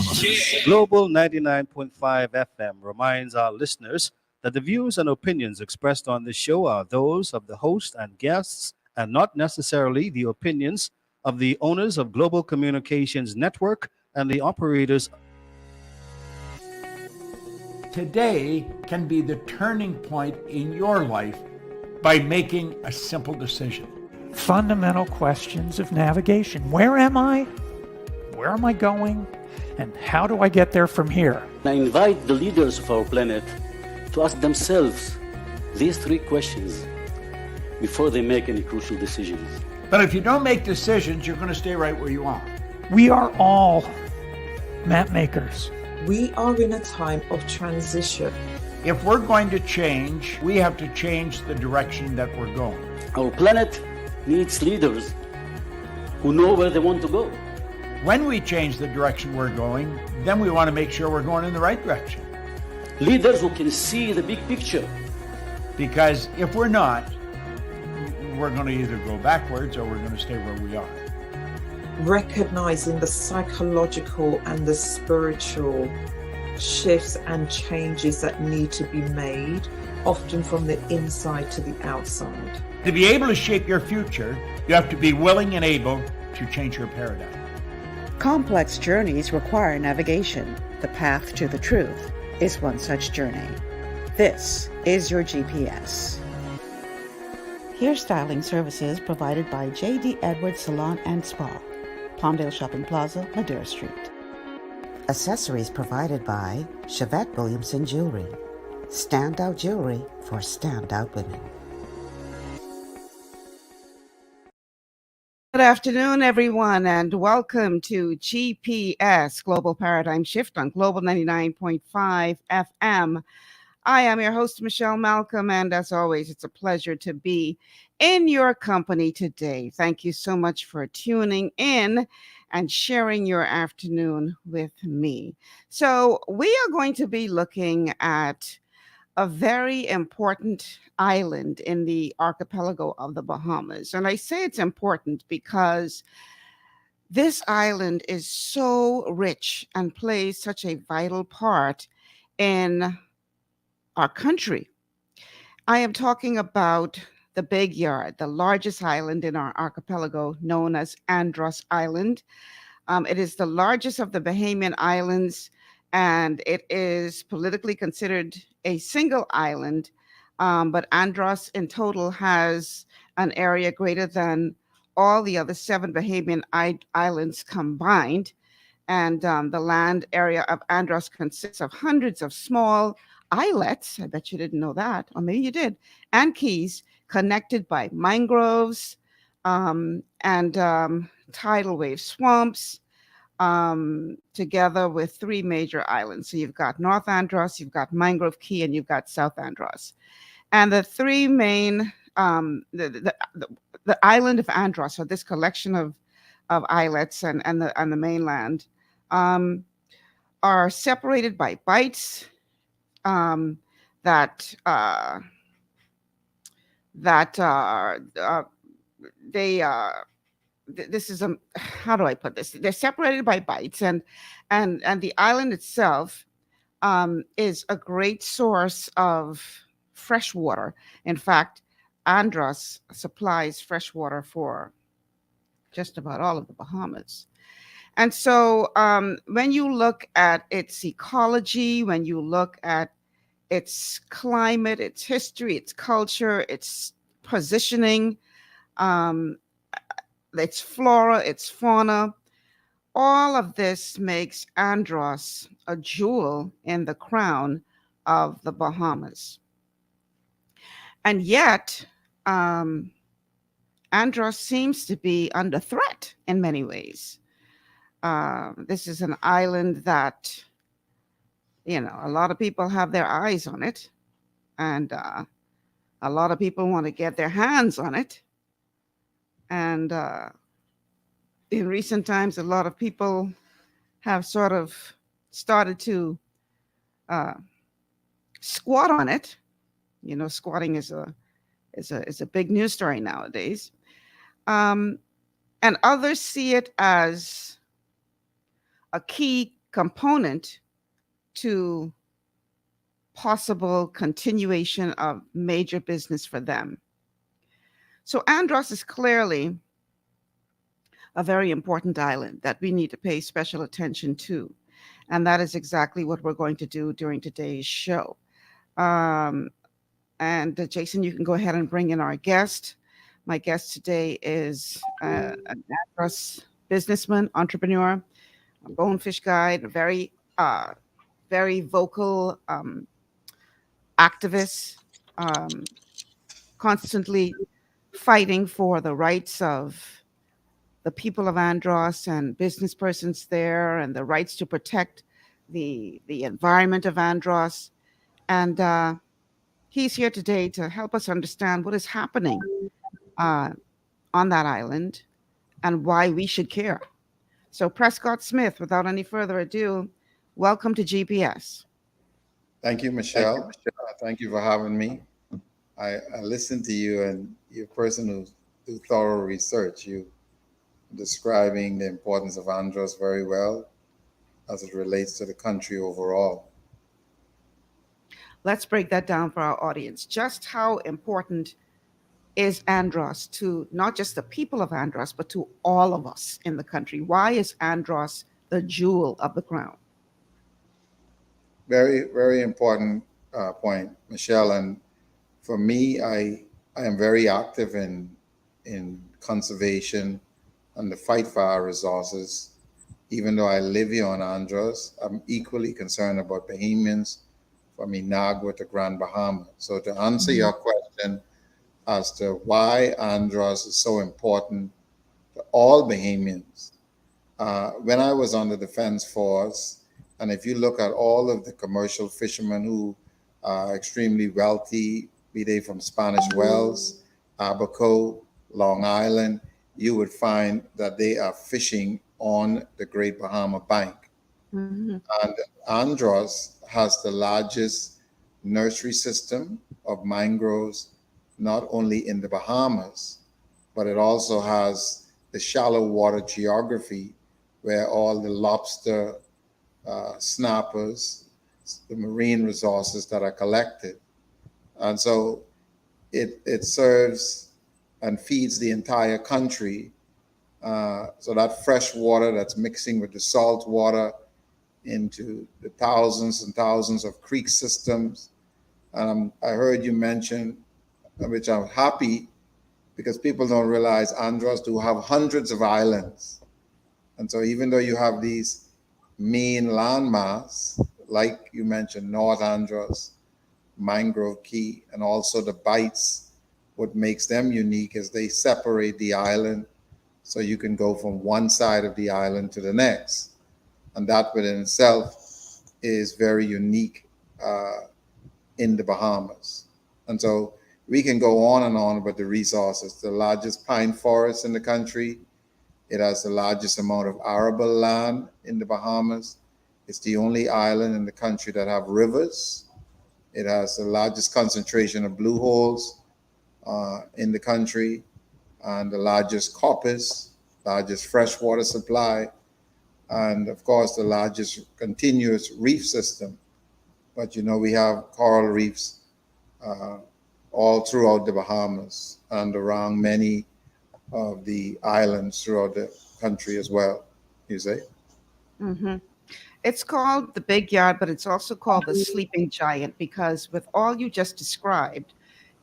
Bahamas. Global 99.5 FM reminds our listeners that the views and opinions expressed on this show are those of the host and guests and not necessarily the opinions of the owners of Global Communications Network and the operators. Today can be the turning point in your life by making a simple decision. Fundamental questions of navigation. Where am I? Where am I going? And how do I get there from here? I invite the leaders of our planet to ask themselves these three questions before they make any crucial decisions. But if you don't make decisions, you're going to stay right where you are. We are all map makers. We are in a time of transition. If we're going to change, we have to change the direction that we're going. Our planet needs leaders who know where they want to go. When we change the direction we're going, then we want to make sure we're going in the right direction. Leaders who can see the big picture. Because if we're not, we're going to either go backwards or we're going to stay where we are. Recognizing the psychological and the spiritual shifts and changes that need to be made, often from the inside to the outside. To be able to shape your future, you have to be willing and able to change your paradigm. Complex journeys require navigation. The path to the truth is one such journey. This is your GPS. Hairstyling services provided by J.D. Edwards Salon and Spa, Palmdale Shopping Plaza, Madera Street. Accessories provided by Chevette Williamson Jewelry. Standout jewelry for standout women. Good afternoon, everyone, and welcome to GPS Global Paradigm Shift on Global 99.5 FM. I am your host, Michelle Malcolm, and as always, it's a pleasure to be in your company today. Thank you so much for tuning in and sharing your afternoon with me. So we are going to be looking at a very important island in the archipelago of the Bahamas. And I say it's important because this island is so rich and plays such a vital part in our country. I am talking about the Big Yard, the largest island in our archipelago, known as Andros Island. It is the largest of the Bahamian islands, and it is politically considered a single island, but Andros in total has an area greater than all the other 7 Bahamian islands combined. And the land area of Andros consists of hundreds of small islets, I bet you didn't know that, or maybe you did, and keys connected by mangroves and tidal wave swamps, together with 3 major islands. So you've got North Andros, you've got Mangrove Key, and you've got South Andros. And the 3 main, the island of Andros, or this collection of islets and the mainland, are separated by bights this is how do I put this? They're separated by bights, and the island itself is a great source of fresh water. In fact, Andros supplies fresh water for just about all of the Bahamas. And so when you look at its ecology, when you look at its climate, its history, its culture, its positioning, its flora, its fauna, all of this makes Andros a jewel in the crown of the Bahamas. And yet, Andros seems to be under threat in many ways. This is an island that, a lot of people have their eyes on it, and a lot of people want to get their hands on it. And in recent times, a lot of people have sort of started to squat on it. Squatting is a big news story nowadays. And others see it as a key component to possible continuation of major business for them. So Andros is clearly a very important island that we need to pay special attention to. And that is exactly what we're going to do during today's show. And Jason, you can go ahead and bring in our guest. My guest today is an Andros businessman, entrepreneur, a bonefish guide, a very vocal activist, constantly fighting for the rights of the people of Andros and business persons there, and the rights to protect the environment of Andros. And he's here today to help us understand what is happening on that island and why we should care. So Prescott Smith, without any further ado, welcome to GPS. Thank you, Michelle. Thank you for having me. I listened to you, and you're a person who do thorough research. You describing the importance of Andros very well as it relates to the country overall. Let's break that down for our audience. Just how important is Andros to not just the people of Andros, but to all of us in the country? Why is Andros the jewel of the crown? Very, very important point, Michelle. And for me, I am very active in conservation and the fight for our resources. Even though I live here on Andros, I'm equally concerned about Bahamians from Inagua to Grand Bahama. So to answer your question as to why Andros is so important to all Bahamians, when I was on the Defense Force, and if you look at all of the commercial fishermen who are extremely wealthy, be they from Spanish Wells, Abaco, Long Island, you would find that they are fishing on the Great Bahama Bank. And Andros has the largest nursery system of mangroves, not only in the Bahamas, but it also has the shallow water geography where all the lobster, snappers, the marine resources that are collected. And so it serves and feeds the entire country. So that fresh water that's mixing with the salt water into the thousands and thousands of creek systems. I heard you mention, which I'm happy, because people don't realize Andros do have hundreds of islands. And so even though you have these main landmass, like you mentioned, North Andros, Mangrove Key, and also the bites, what makes them unique is they separate the island so you can go from one side of the island to the next. And that within itself is very unique in the Bahamas. And so we can go on and on about the resources. The largest pine forest in the country. It has the largest amount of arable land in the Bahamas. It's the only island in the country that have rivers. It has the largest concentration of blue holes in the country, and the largest corpus, largest freshwater supply, and of course the largest continuous reef system. But you know, we have coral reefs all throughout the Bahamas and around many of the islands throughout the country as well, you say? It's called the Big Yard, but it's also called the Sleeping Giant, because with all you just described,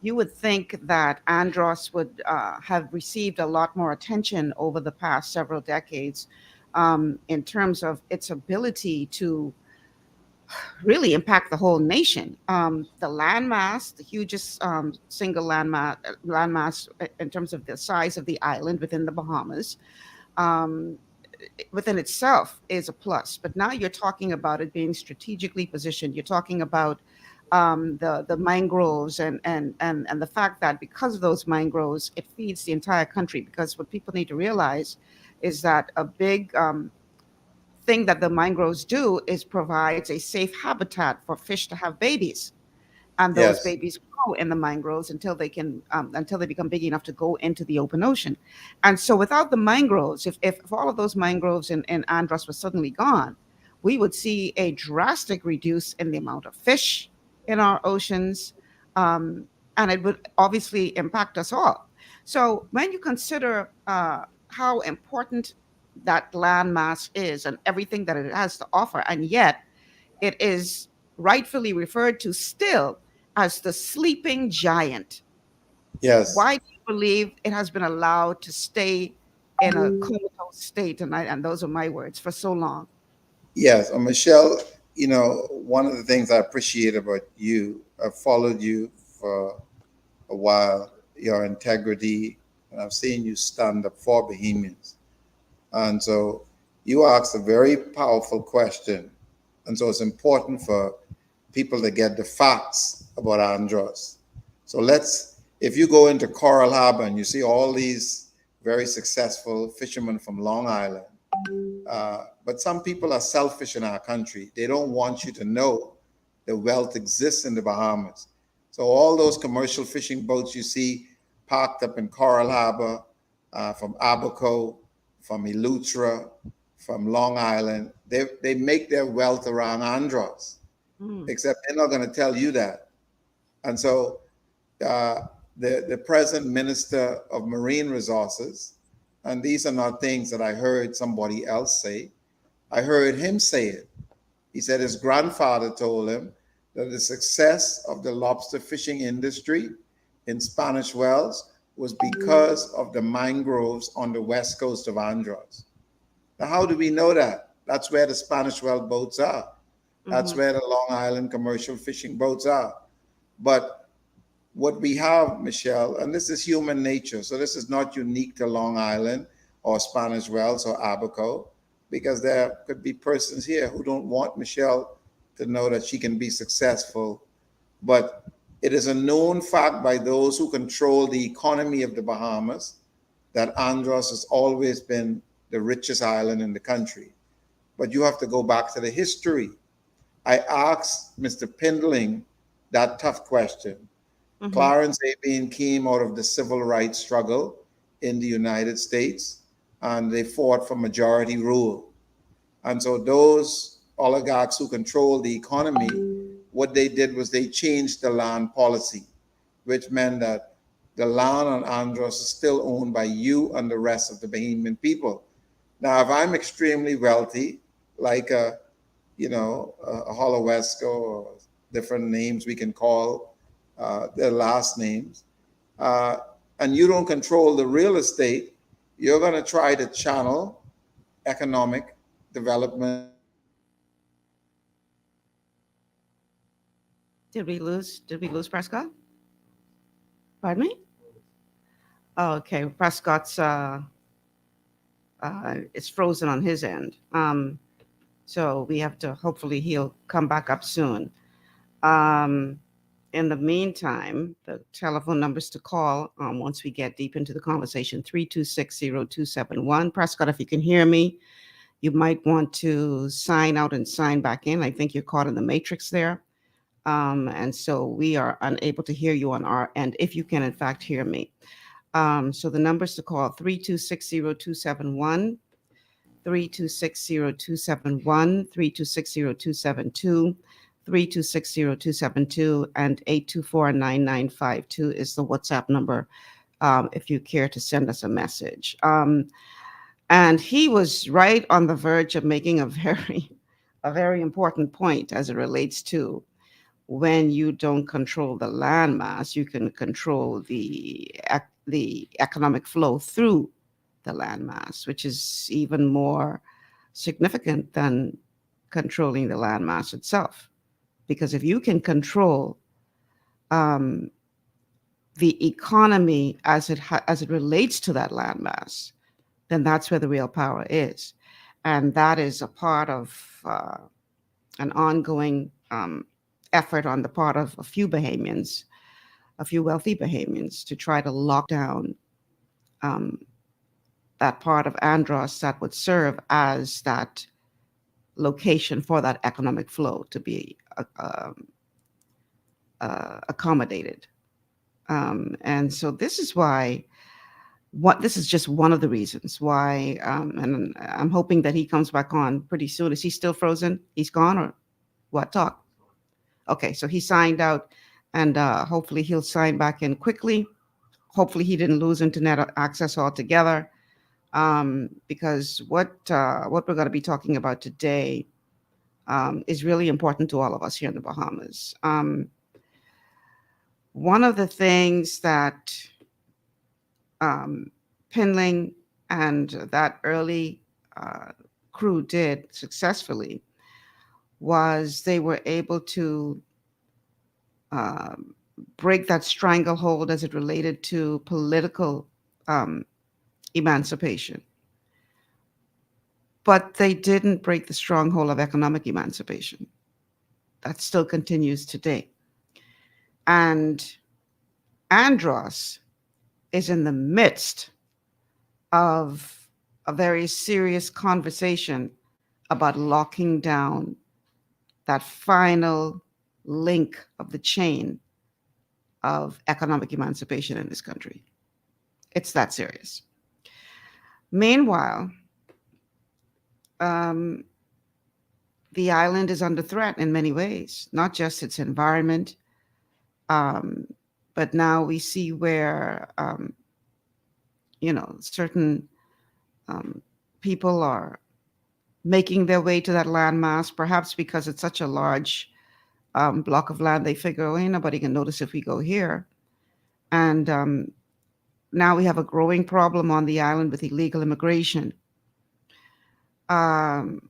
you would think that Andros would have received a lot more attention over the past several decades in terms of its ability to really impact the whole nation. The landmass, the hugest single landmass in terms of the size of the island within the Bahamas, within itself is a plus. But now you're talking about it being strategically positioned. You're talking about the mangroves and the fact that because of those mangroves, it feeds the entire country. Because what people need to realize is that a big thing that the mangroves do is provides a safe habitat for fish to have babies, and those Yes. babies grow in the mangroves until they become big enough to go into the open ocean. And so without the mangroves, if all of those mangroves in Andros were suddenly gone, we would see a drastic reduce in the amount of fish in our oceans, and it would obviously impact us all. So when you consider how important that landmass is and everything that it has to offer, and yet it is rightfully referred to still as the sleeping giant. Yes. Why do you believe it has been allowed to stay in a comatose state, and those are my words, for so long? Yes. Michelle, one of the things I appreciate about you, I've followed you for a while, your integrity, and I've seen you stand up for Bahamians. And so you asked a very powerful question. And so it's important for people to get the facts about Andros. So if you go into Coral Harbor and you see all these very successful fishermen from Long Island, but some people are selfish in our country. They don't want you to know the wealth exists in the Bahamas. So all those commercial fishing boats you see parked up in Coral Harbor, from Abaco, from Eleuthera, from Long Island, they make their wealth around Andros, except they're not going to tell you that. And so the present Minister of Marine Resources, and these are not things that I heard somebody else say, I heard him say it. He said his grandfather told him that the success of the lobster fishing industry in Spanish Wells was because of the mangroves on the west coast of Andros. Now, how do we know that? That's where the Spanish Well boats are. That's where the Long Island commercial fishing boats are. But what we have, Michelle, and this is human nature, so this is not unique to Long Island or Spanish Wells or Abaco, because there could be persons here who don't want Michelle to know that she can be successful. But it is a known fact by those who control the economy of the Bahamas that Andros has always been the richest island in the country. But you have to go back to the history. I asked Mr. Pindling that tough question. Clarence Abian came out of the civil rights struggle in the United States, and they fought for majority rule. And so those oligarchs who control the economy, what they did was they changed the land policy, which meant that the land on Andros is still owned by you and the rest of the Bahamian people. Now, if I'm extremely wealthy, like a Holowesco or different names we can call their last names, and you don't control the real estate, you're going to try to channel economic development. Did we lose Prescott? Pardon me? Oh, okay. Prescott's it's frozen on his end. So we have to, hopefully he'll come back up soon. In the meantime, the telephone numbers to call once we get deep into the conversation, 326-0271. Prescott, if you can hear me, you might want to sign out and sign back in. I think you're caught in the matrix there. And so we are unable to hear you on our end, if you can in fact hear me. So the numbers to call, 326-0271, 326-0271, 326-0272, 326-0272, and 824-9952 is the WhatsApp number if you care to send us a message. And he was right on the verge of making a very important point as it relates to when you don't control the landmass, you can control the economic flow through the landmass, which is even more significant than controlling the landmass itself. Because if you can control the economy as it relates to that landmass, then that's where the real power is. And that is a part of an ongoing effort on the part of a few Bahamians, a few wealthy Bahamians, to try to lock down that part of Andros that would serve as that location for that economic flow to be accommodated. And so this is why This is just one of the reasons why, and I'm hoping that he comes back on pretty soon. Is he still frozen? He's gone, or what? Talk. Okay, so he signed out, and hopefully he'll sign back in quickly. Hopefully he didn't lose internet access altogether, because what we're going to be talking about today is really important to all of us here in the Bahamas. One of the things that Pinling and that early crew did successfully was they were able to break that stranglehold as it related to political emancipation. But they didn't break the stronghold of economic emancipation. That still continues today. And Andros is in the midst of a very serious conversation about locking down that final link of the chain of economic emancipation in this country. It's that serious. Meanwhile, the island is under threat in many ways, not just its environment, but now we see where, certain people are making their way to that landmass, perhaps because it's such a large block of land. They figure, oh, ain't nobody can notice if we go here. And now we have a growing problem on the island with illegal immigration. And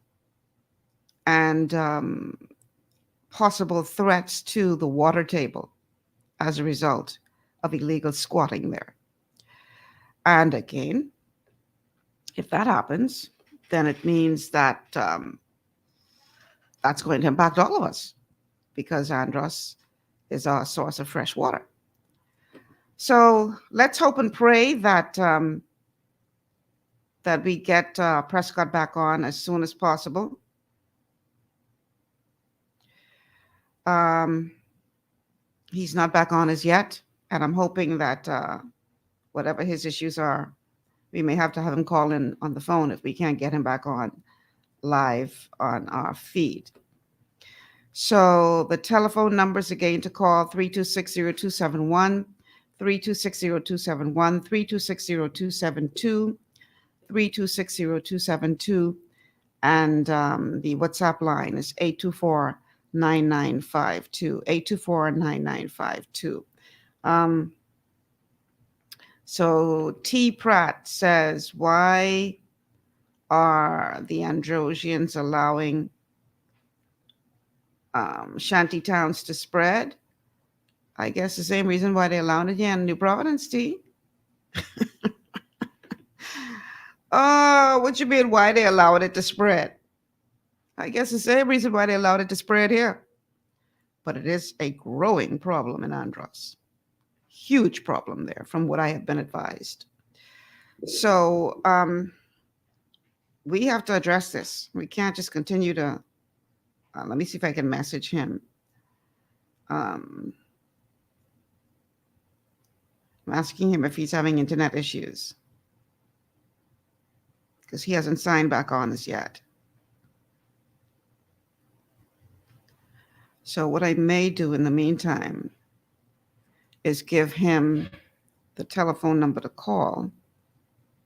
possible threats to the water table as a result of illegal squatting there. And again, if that happens, then it means that that's going to impact all of us, because Andros is our source of fresh water. So let's hope and pray that that we get Prescott back on as soon as possible. He's not back on as yet, and I'm hoping that whatever his issues are, we may have to have him call in on the phone if we can't get him back on live on our feed. So the telephone numbers again to call: 3260271, 3260271, 3260272, 3260272, and the WhatsApp line is 824-9952, 824-9952. So T. Pratt says, why are the Androsians allowing shanty towns to spread? I guess the same reason why they allowed it in New Providence, T. What you mean, why they allowed it to spread? I guess the same reason why they allowed it to spread here. But it is a growing problem in Andros. Huge problem there, from what I have been advised. So we have to address this. We can't just continue to... let me see if I can message him. I'm asking him if he's having internet issues, because he hasn't signed back on as yet. So what I may do in the meantime is give him the telephone number to call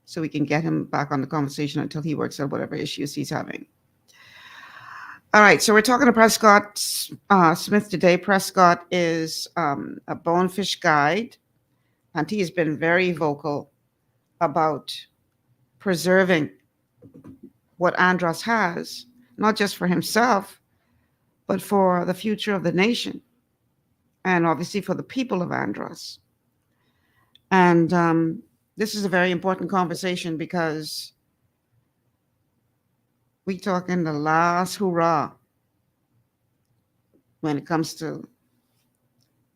so we can get him back on the conversation until he works out whatever issues he's having. All right, so we're talking to Prescott Smith today. Prescott is a bonefish guide, and he has been very vocal about preserving what Andros has, not just for himself, but for the future of the nation, and obviously for the people of Andros. And this is a very important conversation, because we talking the last hurrah when it comes to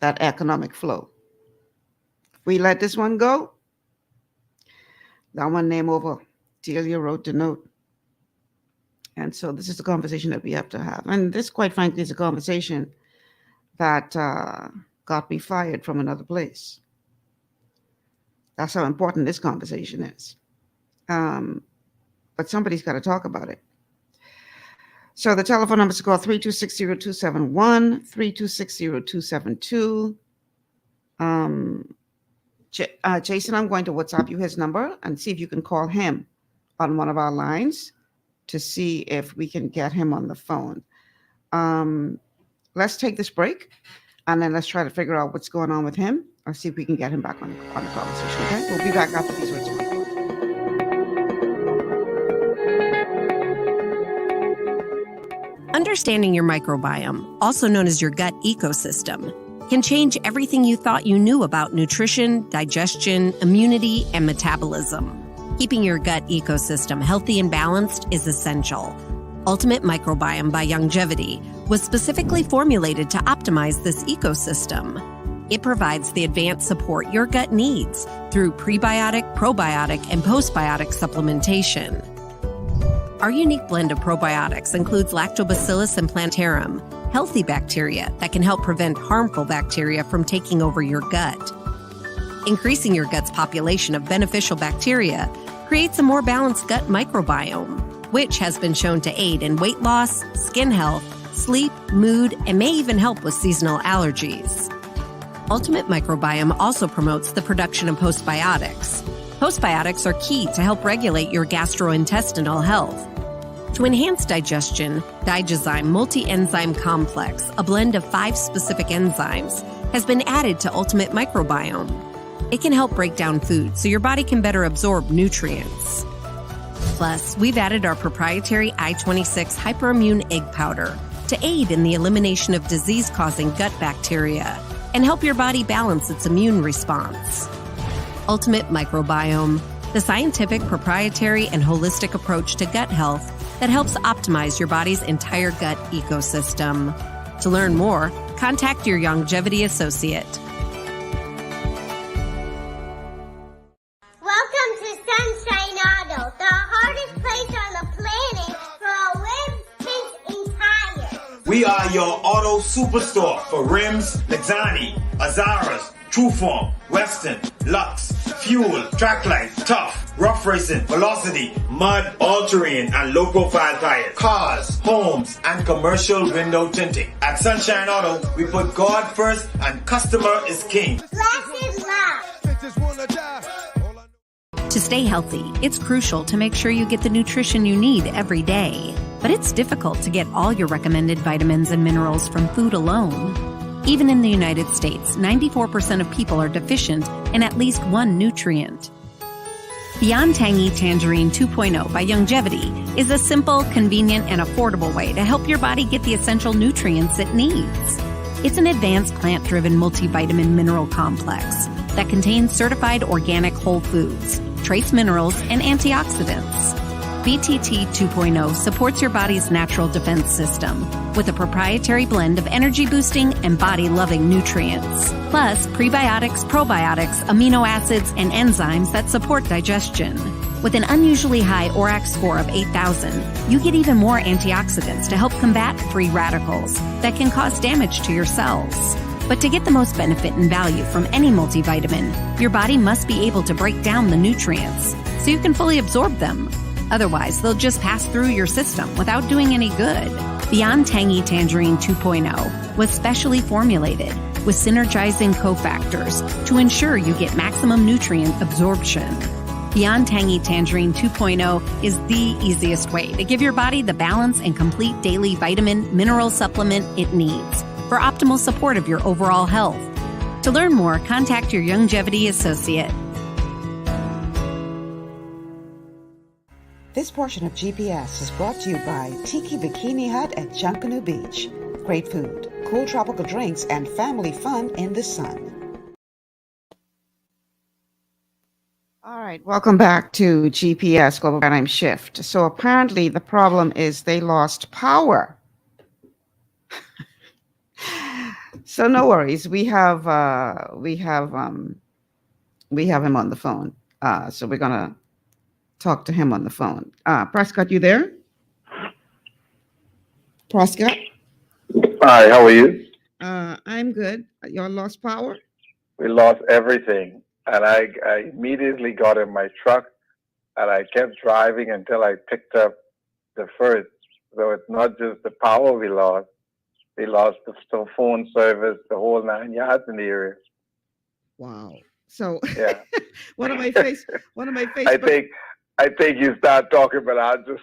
that economic flow. If we let this one go, that one name over. Delia wrote the note. And so this is the conversation that we have to have. And this, quite frankly, is a conversation that got me fired from another place. That's how important this conversation is. But somebody's got to talk about it. So the telephone number is to call 3260271, 3260272. Jason, I'm going to WhatsApp you his number and see if you can call him on one of our lines to see if we can get him on the phone. Let's take this break, and then let's try to figure out what's going on with him, or see if we can get him back on the conversation. Okay, we'll be back after these words. Understanding your microbiome, also known as your gut ecosystem, can change everything you thought you knew about nutrition, digestion, immunity, and metabolism. Keeping your gut ecosystem healthy and balanced is essential. Ultimate Microbiome by Longevity was specifically formulated to optimize this ecosystem. It provides the advanced support your gut needs through prebiotic, probiotic, and postbiotic supplementation. Our unique blend of probiotics includes Lactobacillus and Plantarum, healthy bacteria that can help prevent harmful bacteria from taking over your gut. Increasing your gut's population of beneficial bacteria creates a more balanced gut microbiome, which has been shown to aid in weight loss, skin health, sleep, mood, and may even help with seasonal allergies. Ultimate Microbiome also promotes the production of postbiotics. Postbiotics are key to help regulate your gastrointestinal health. To enhance digestion, Digizyme Multi-Enzyme Complex, a blend of 5 specific enzymes, has been added to Ultimate Microbiome. It can help break down food so your body can better absorb nutrients. Plus, we've added our proprietary I-26 hyperimmune egg powder to aid in the elimination of disease-causing gut bacteria and help your body balance its immune response. Ultimate Microbiome, the scientific, proprietary, and holistic approach to gut health that helps optimize your body's entire gut ecosystem. To learn more, contact your Longevity associate. Welcome to Sunshine Auto, the hardest place on the planet for a rim fix and tires. We are your auto superstore for rims, Lexani, Azaras, Trueform, Western, Lux, Fuel, Trackline, Tough, Rough Racing, Velocity, Mud, All-Terrain, and low-profile tires, cars, homes, and commercial window tinting. At Sunshine Auto, we put God first and customer is king. Blessed love. To stay healthy, it's crucial to make sure you get the nutrition you need every day. But it's difficult to get all your recommended vitamins and minerals from food alone. Even in the United States, 94% of people are deficient in at least one nutrient. Beyond Tangy Tangerine 2.0 by Longevity is a simple, convenient, and affordable way to help your body get the essential nutrients it needs. It's an advanced plant-driven multivitamin mineral complex that contains certified organic whole foods, trace minerals, and antioxidants. BTT 2.0 supports your body's natural defense system with a proprietary blend of energy-boosting and body-loving nutrients, plus prebiotics, probiotics, amino acids, and enzymes that support digestion. With an unusually high ORAC score of 8,000, you get even more antioxidants to help combat free radicals that can cause damage to your cells. But to get the most benefit and value from any multivitamin, your body must be able to break down the nutrients so you can fully absorb them. Otherwise, they'll just pass through your system without doing any good. Beyond Tangy Tangerine 2.0 was specially formulated with synergizing cofactors to ensure you get maximum nutrient absorption. Beyond Tangy Tangerine 2.0 is the easiest way to give your body the balance and complete daily vitamin mineral supplement it needs for optimal support of your overall health. To learn more, contact your Longevity associate. This portion of GPS is brought to you by Tiki Bikini Hut at Junkanoo Beach. Great food, cool tropical drinks, and family fun in the sun. All right, welcome back to GPS Global Paradigm Shift. So apparently the problem is they lost power. So no worries, we have him on the phone. So we're gonna talk to him on the phone. Prescott, you there? Prescott? Hi, how are you? I'm good. Y'all lost power? We lost everything. And I immediately got in my truck, and I kept driving until I picked up the first. So it's not just the power we lost the phone service, the whole 9 yards in the area. Wow. So Yeah. one of my Facebook. I think you start talking about Andros,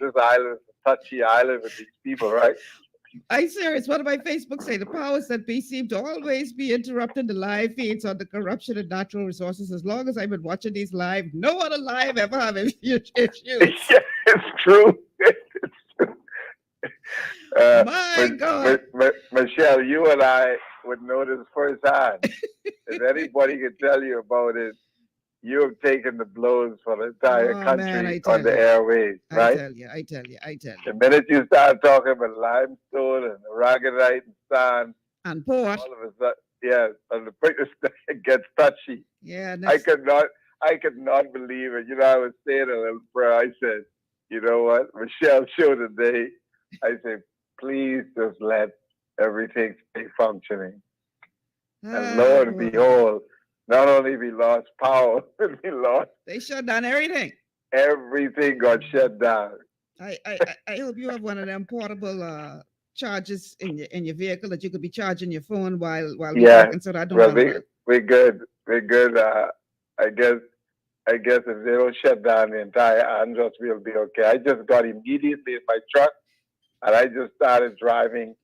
this island, touchy island with these people, right? I'm serious. One of my Facebook say the powers that be seem to always be interrupting the live feeds on the corruption of natural resources. As long as I've been watching these live, no other live ever have issues. Yeah, it's true. My God. Michelle, you and I would know this firsthand. If anybody could tell you about it, you have taken the blows for the entire country on the airways, right? I tell you. The minute you start talking about limestone and aragonite and sand and pork, all of a sudden, yeah, and the British it gets touchy. Yeah, I could not believe it. I was saying a little prayer. I said, you know what, Michelle showed today. I said, please just let everything stay functioning. And lo and behold, not only we lost power, they shut down everything. Everything got shut down. I hope you have one of them portable charges in your vehicle that you could be charging your phone while we're talking, so that I don't want to. We're good. I guess if they don't shut down the entire Andros, we'll be okay. I just got immediately in my truck and I just started driving,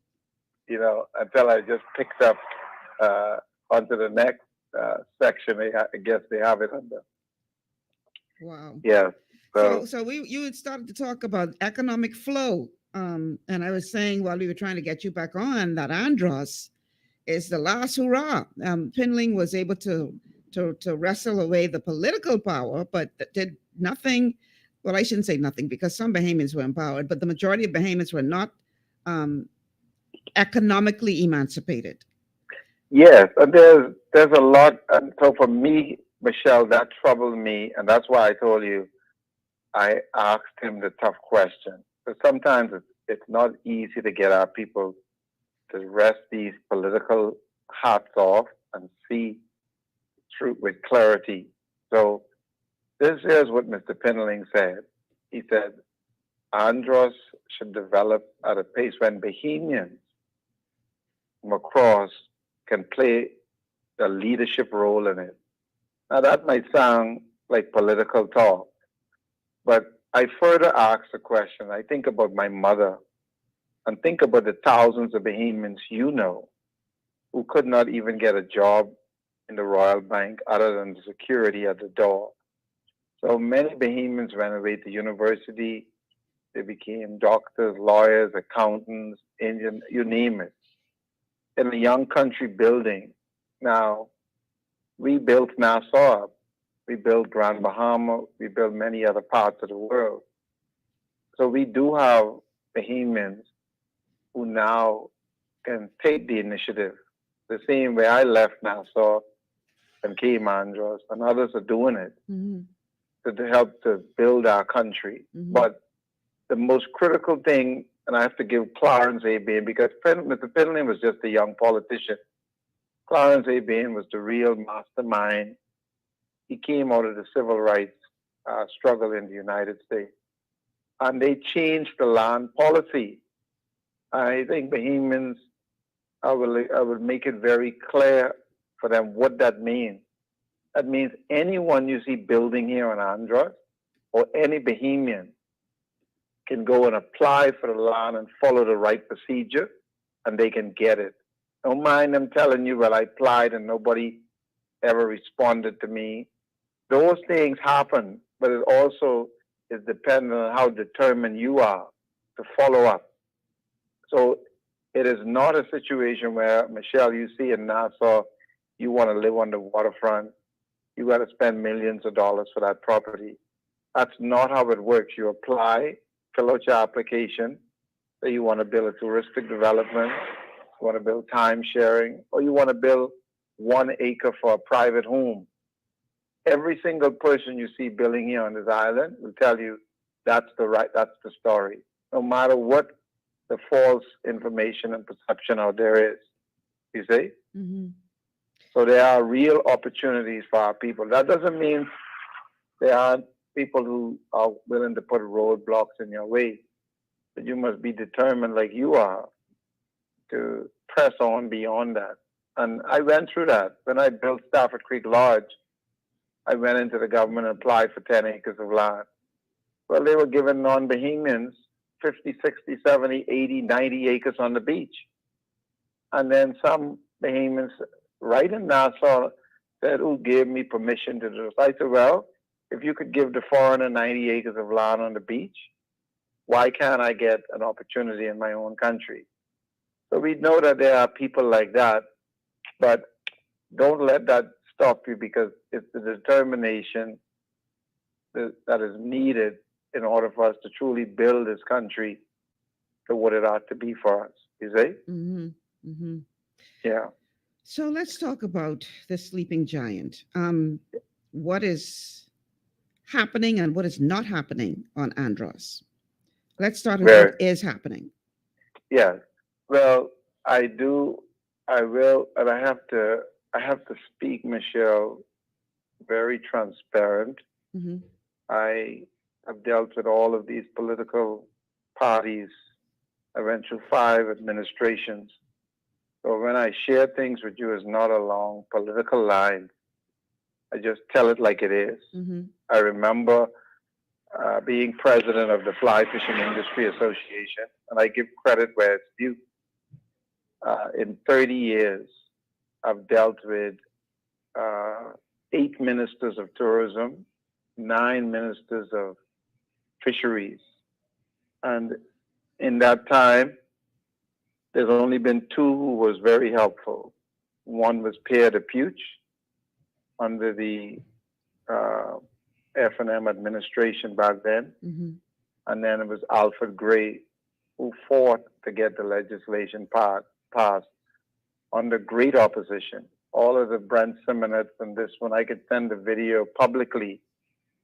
until I just picked up onto the next section. I guess they have it under. Wow. Yeah. So you had started to talk about economic flow. And I was saying while we were trying to get you back on that Andros is the last hurrah. Pinling was able to wrestle away the political power, but did nothing. Well, I shouldn't say nothing because some Bahamians were empowered, but the majority of Bahamians were not economically emancipated. Yes, and there's a lot. And so for me, Michelle, that troubled me, and that's why I told you I asked him the tough question. Because sometimes it's not easy to get our people to rest these political hats off and see truth with clarity. So this is what Mr. Pinling said. He said, Andros should develop at a pace when Bahamians from across can play the leadership role in it. Now that might sound like political talk, but I further ask the question. I think about my mother and think about the thousands of Bahamians who could not even get a job in the Royal Bank other than the security at the door. So many Bahamians went away to university. They became doctors, lawyers, accountants, Indian, you name it. In a young country building. Now, we built Nassau, we built Grand Bahama, we built many other parts of the world. So we do have Bahamians who now can take the initiative. The same way I left Nassau and came Andros, and others are doing it to help to build our country. But the most critical thing, and I have to give Clarence A. Bain, because Mr. Pinling was just a young politician. Clarence A. Bain was the real mastermind. He came out of the civil rights struggle in the United States. And they changed the land policy. I think Bahamians, I will make it very clear for them what that means. That means anyone you see building here on Andros or any Bahamian can go and apply for the land and follow the right procedure and they can get it. Don't mind them telling you, well, I applied and nobody ever responded to me. Those things happen, but it also is dependent on how determined you are to follow up. So it is not a situation where, Michelle, you see in Nassau, you want to live on the waterfront, you got to spend millions of dollars for that property. That's not how it works. You apply, fill out your application, say you want to build a touristic development, you want to build time sharing, or you want to build 1 acre for a private home. Every single person you see building here on this island will tell you that's the story. No matter what the false information and perception out there is, you see? So there are real opportunities for our people. That doesn't mean there aren't people who are willing to put roadblocks in your way, but you must be determined, like you are, to press on beyond that. And I went through that. When I built Stafford Creek Lodge, I went into the government and applied for 10 acres of land. Well, they were giving non-Bahamians 50, 60, 70, 80, 90 acres on the beach. And then some Bahamians right in Nassau said, who gave me permission to do this? I said, well, if you could give the foreigner 90 acres of land on the beach, why can't I get an opportunity in my own country? So we know that there are people like that, but don't let that stop you, because it's the determination that is needed in order for us to truly build this country to what it ought to be for us. You see? Mm-hmm. Mm-hmm. Yeah. So let's talk about the sleeping giant. What is happening and what is not happening on Andros? Let's start with what is happening. Yes. Well, I will, and I have to speak, Michelle, very transparent. Mm-hmm. I have dealt with all of these political parties. I went through 5 administrations. So when I share things with you, it's not along political lines. I just tell it like it is. Mm-hmm. I remember being president of the Fly Fishing Industry Association, and I give credit where it's due. In 30 years, I've dealt with 8 ministers of tourism, 9 ministers of fisheries. And in that time, there's only been 2 who was very helpful. One was Pierre DePuch under the F&M administration back then. Mm-hmm. And then it was Alfred Gray, who fought to get the legislation passed under great opposition. All of the Brent Simonettes and this one, I could send the video publicly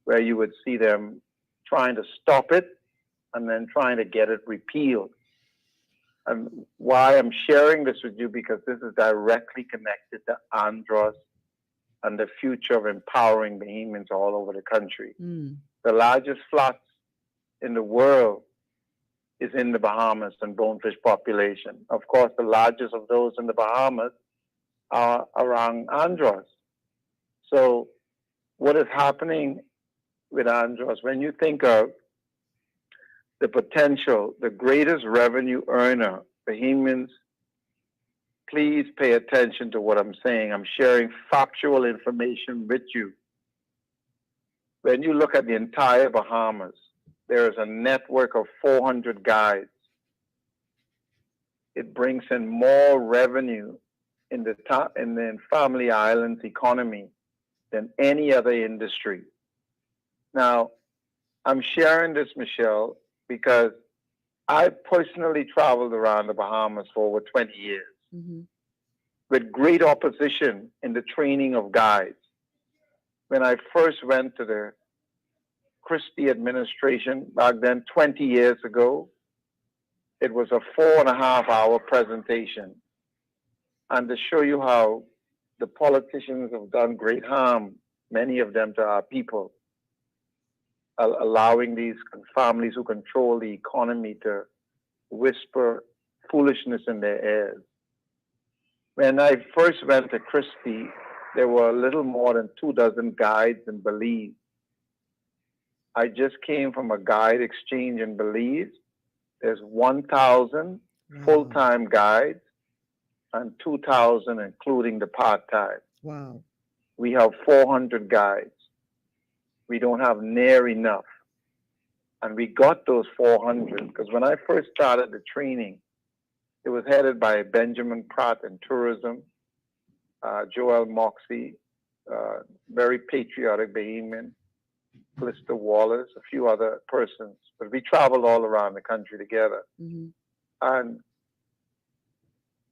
where you would see them trying to stop it and then trying to get it repealed. And why I'm sharing this with you, because this is directly connected to Andros and the future of empowering Bahamians all over the country. Mm. The largest flats in the world is in the Bahamas and bonefish population. Of course, the largest of those in the Bahamas are around Andros. So what is happening with Andros, when you think of the potential, the greatest revenue earner, Bahamians, please pay attention to what I'm saying. I'm sharing factual information with you. When you look at the entire Bahamas, there is a network of 400 guides. It brings in more revenue in the Family Islands economy than any other industry. Now, I'm sharing this, Michelle, because I personally traveled around the Bahamas for over 20 years Mm-hmm. with great opposition in the training of guides. When I first went to the Christie administration back then, 20 years ago, it was a 4.5-hour presentation. And to show you how the politicians have done great harm, many of them to our people, allowing these families who control the economy to whisper foolishness in their ears. When I first went to Christie, there were a little more than 24 guides in Belize. I just came from a guide exchange in Belize. There's 1,000 full-time guides and 2,000 including the part-time. Wow. We have 400 guides. We don't have near enough. And we got those 400 because when I first started the training, it was headed by Benjamin Pratt in tourism, Joel Moxie, very patriotic Bahamian, Blister Wallace, a few other persons. But we traveled all around the country together. Mm-hmm. And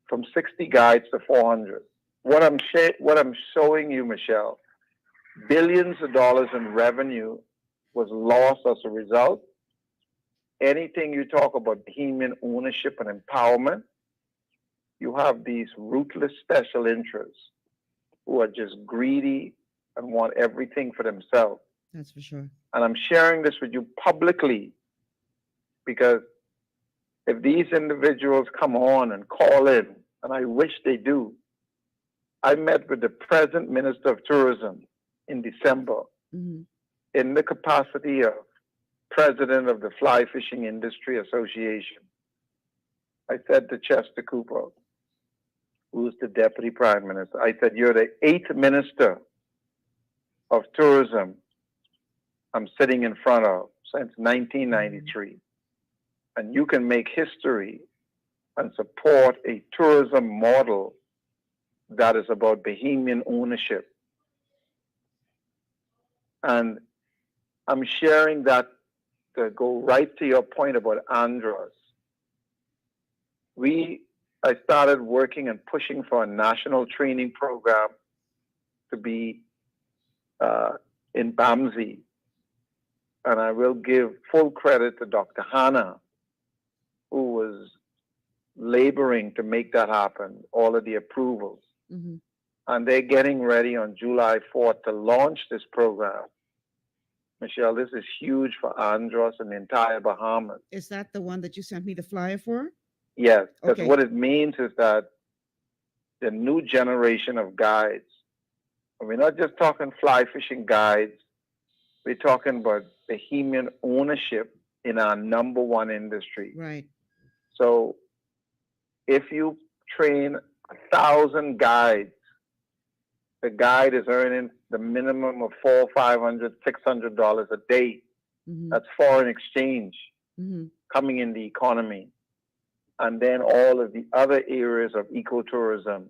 from 60 guides to 400. What I'm showing you, Michelle, billions of dollars in revenue was lost as a result. Anything you talk about Bahamian ownership and empowerment, you have these ruthless special interests who are just greedy and want everything for themselves. That's for sure. And I'm sharing this with you publicly because if these individuals come on and call in, and I wish they do, I met with the present Minister of Tourism in December in the capacity of President of the Fly Fishing Industry Association. I said to Chester Cooper, who's the Deputy Prime Minister, I said, you're the 8th Minister of Tourism I'm sitting in front of since 1993. And you can make history and support a tourism model that is about Bahamian ownership. And I'm sharing that to go right to your point about Andros. I started working and pushing for a national training program to be in Bamsey. And I will give full credit to Dr. Hannah, who was laboring to make that happen, all of the approvals. And they're getting ready on July 4th to launch this program. Michelle, this is huge for Andros and the entire Bahamas. Is that the one that you sent me the flyer for? Yes, because Okay. what it means is that the new generation of guides, and we're not just talking fly fishing guides, we're talking about Bahamian ownership in our number one industry. Right. So if you train 1,000 guides, the guide is earning the minimum of $400, $500, $600 a day. That's foreign exchange coming in the economy. And then all of the other areas of ecotourism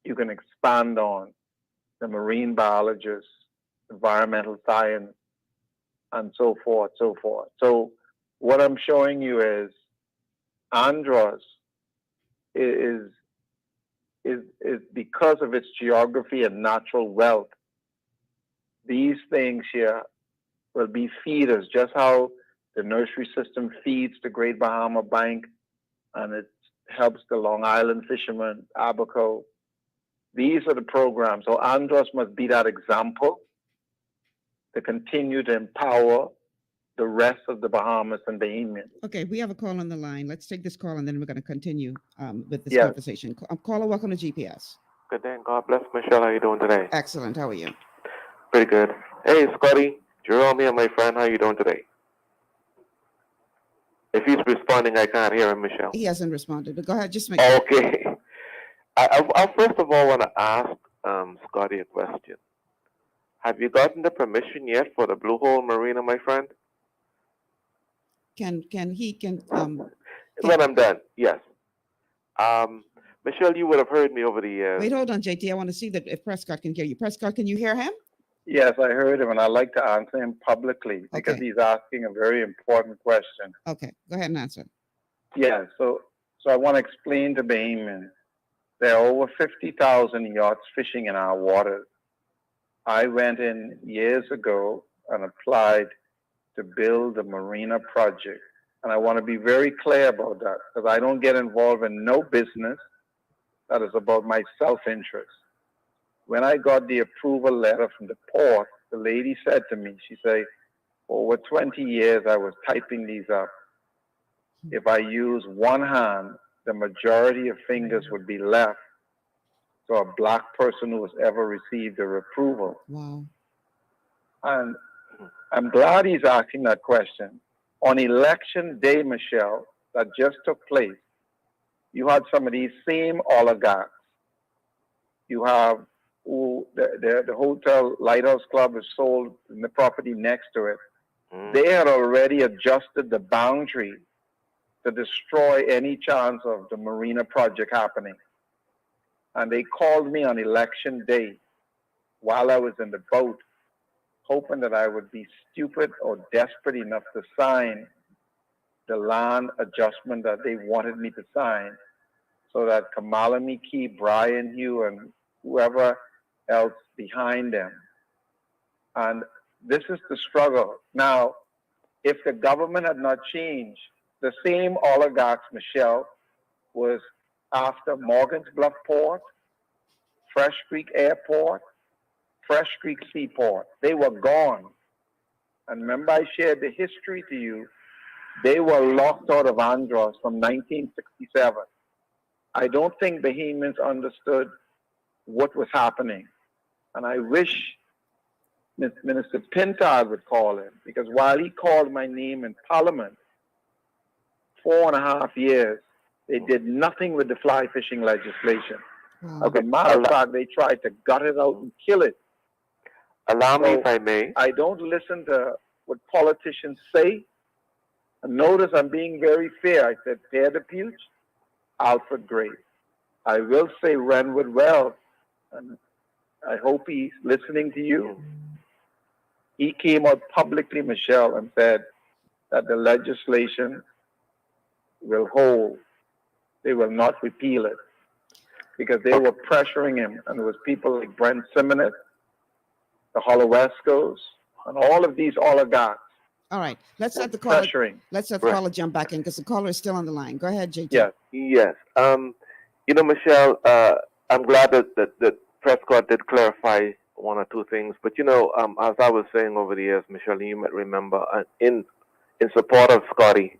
you can expand on, the marine biologists, environmental science, and so forth, so forth. So what I'm showing you is Andros is because of its geography and natural wealth, these things here will be feeders, just how the nursery system feeds the Great Bahama Bank and it helps the Long Island fishermen, Abaco. These are the programs. So Andros must be that example to continue to empower the rest of the Bahamas and Bahamians. Okay, we have a call on the line. Let's take this call and then we're going to continue with this Yes. conversation. Caller, welcome to GPS. Good day, and God bless. Michelle, how you doing today? Excellent. How are you? Pretty good. Hey, Scotty, Jerome here, my friend. How you doing today? If he's responding, I can't hear him, Michelle. He hasn't responded, but go ahead. Just make Okay. I first of all want to ask Scotty a question. Have you gotten the permission yet for the Blue Hole Marina, my friend? Can When I'm done, yes. Michelle, you would have heard me over the years. wait, hold on, JT. I want to see that if Prescott can hear you. Prescott, can you hear him? Yes, I heard him, and I'd like to answer him publicly because Okay. he's asking a very important question. Okay, go ahead and answer. Yeah, so I want to explain to Bahamians, there are over 50,000 yachts fishing in our waters. I went in years ago and applied to build a marina project. And I want to be very clear about that because I don't get involved in no business that is about my self-interest. When I got the approval letter from the port, the lady said to me, she said, over 20 years I was typing these up. If I use one hand, the majority of fingers would be left to a black person who has ever received their approval. Wow. And I'm glad he's asking that question. On election day, Michelle, that just took place, you had some of these same oligarchs. You have the hotel Lighthouse Club is sold in the property next to it. They had already adjusted the boundary to destroy any chance of the marina project happening. And they called me on election day while I was in the boat, hoping that I would be stupid or desperate enough to sign the land adjustment that they wanted me to sign so that Kamala Miki, Brian Hugh, and whoever else behind them. And this is the struggle. Now, if the government had not changed, the same oligarchs, Michelle, was after Morgan's Bluff Port, Fresh Creek Airport, Fresh Creek Seaport. They were gone. And remember I shared the history to you. They were locked out of Andros from 1967. I don't think Bahamians understood what was happening. And I wish Minister Pintard would call him, because while he called my name in Parliament, 4.5 years, they did nothing with the fly fishing legislation. As a matter of fact, they tried to gut it out and kill it. Allow me, if I may. I don't listen to what politicians say. And notice I'm being very fair. I said Pierre de Puech, Alfred Gray. I will say Renwood Wells, and I hope he's listening to you. He came out publicly, Michelle, and said that the legislation will hold. They will not repeal it, because they were pressuring him. And there was people like Brent Simonet, the Holowescos, and all of these oligarchs. All right, let's let the caller. Pressuring. Let's let the caller jump back in, because the caller is still on the line. Go ahead, JT. Yes. Yes. You know, Michelle, I'm glad that Prescott did clarify one or two things. But, you know, as I was saying over the years, Michelle, you might remember, in support of Scotty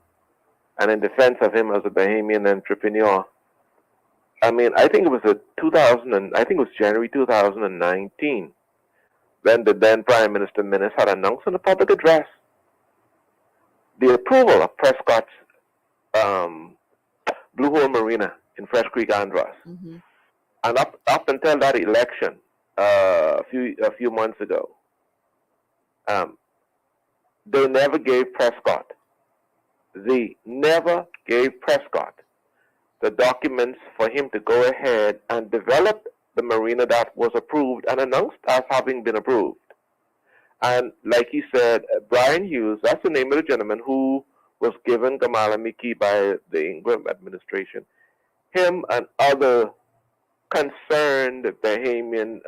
and in defense of him as a Bahamian entrepreneur, I mean, I think it was January 2019, when the then Prime Minister Minnis had announced in a public address the approval of Prescott's Blue Hole Marina in Fresh Creek, Andros. Mm-hmm. And up until that election, a few months ago, they never gave Prescott the documents for him to go ahead and develop the marina that was approved and announced as having been approved. And like he said, Brian Hughes, that's the name of the gentleman who was given Kamala Miki by the Ingram administration. Him and other concerned Bahamian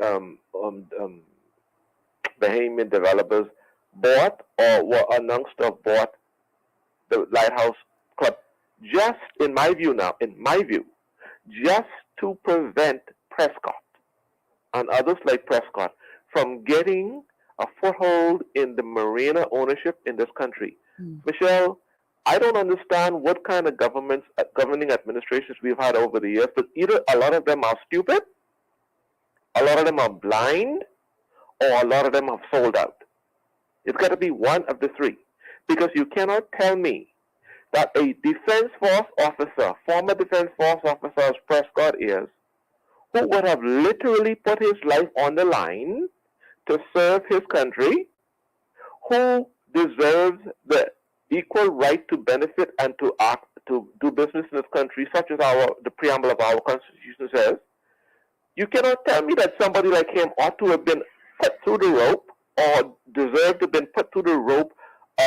developers bought or were announced to have bought the Lighthouse Club, just in my view, just to prevent Prescott and others like Prescott from getting a foothold in the marina ownership in this country. Michelle, I don't understand what kind of governing administrations we've had over the years, but either a lot of them are stupid, a lot of them are blind, or a lot of them have sold out. It's got to be one of the three, because you cannot tell me that a Defense Force officer, former Defense Force officer as Prescott is, who would have literally put his life on the line to serve his country, who deserves the equal right to benefit and to act, to do business in this country, such as the preamble of our Constitution says. You cannot tell me that somebody like him ought to have been put through the rope or deserved to have been put through the rope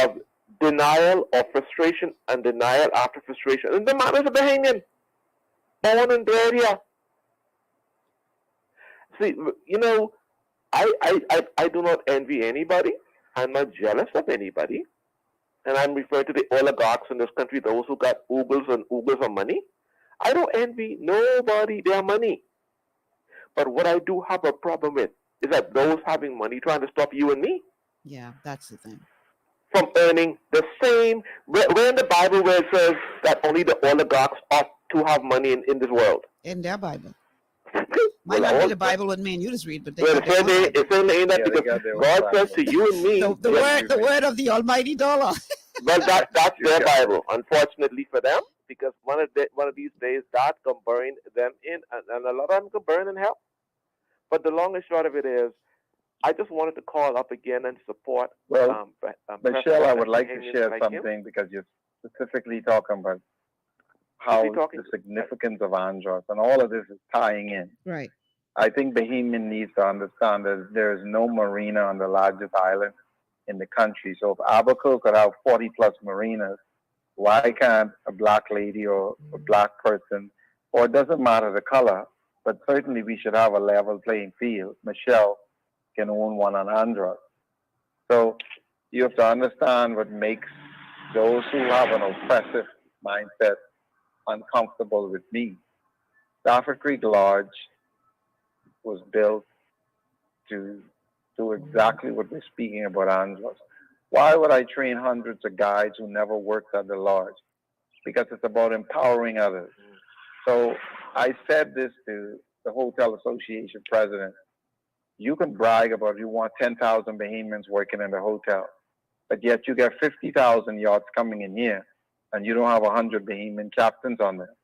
of denial or frustration and denial after frustration. And the man is a Bahamian, born and bred here. See, you know, I do not envy anybody. I'm not jealous of anybody. And I'm referring to the oligarchs in this country, those who got oogles and oogles of money. I don't envy nobody their money. But what I do have a problem with is that those having money trying to stop you and me. Yeah, that's the thing. From earning the same, where in the Bible where it says that only the oligarchs ought to have money in this world? In their Bible. Might not be the Bible with me and you just read, but they well, it's in that because God says to you and me. The word of the almighty dollar. Well, that's their Bible, unfortunately for them, because one of these days that can burn them in, and a lot of them can burn in hell. But the long and short of it is, I just wanted to call up again and support. Well, Michelle, I would like to share something because you're specifically talking about how the significance of Andros and all of this is tying in. Right. I think Bahamian needs to understand that there is no marina on the largest island in the country. So if Abaco could have 40 plus marinas, why can't a black lady or a black person, or it doesn't matter the color, but certainly we should have a level playing field. Michelle can own one on Andros. So you have to understand what makes those who have an oppressive mindset uncomfortable with me. Stafford Creek Lodge was built to do exactly what we're speaking about, Andros. Why would I train hundreds of guys who never worked at the lodge? Because it's about empowering others. So I said this to the Hotel Association president. You can brag about you want 10,000 Bahamians working in the hotel, but yet you get 50,000 yachts coming in here, and you don't have 100 Bahamian captains on there.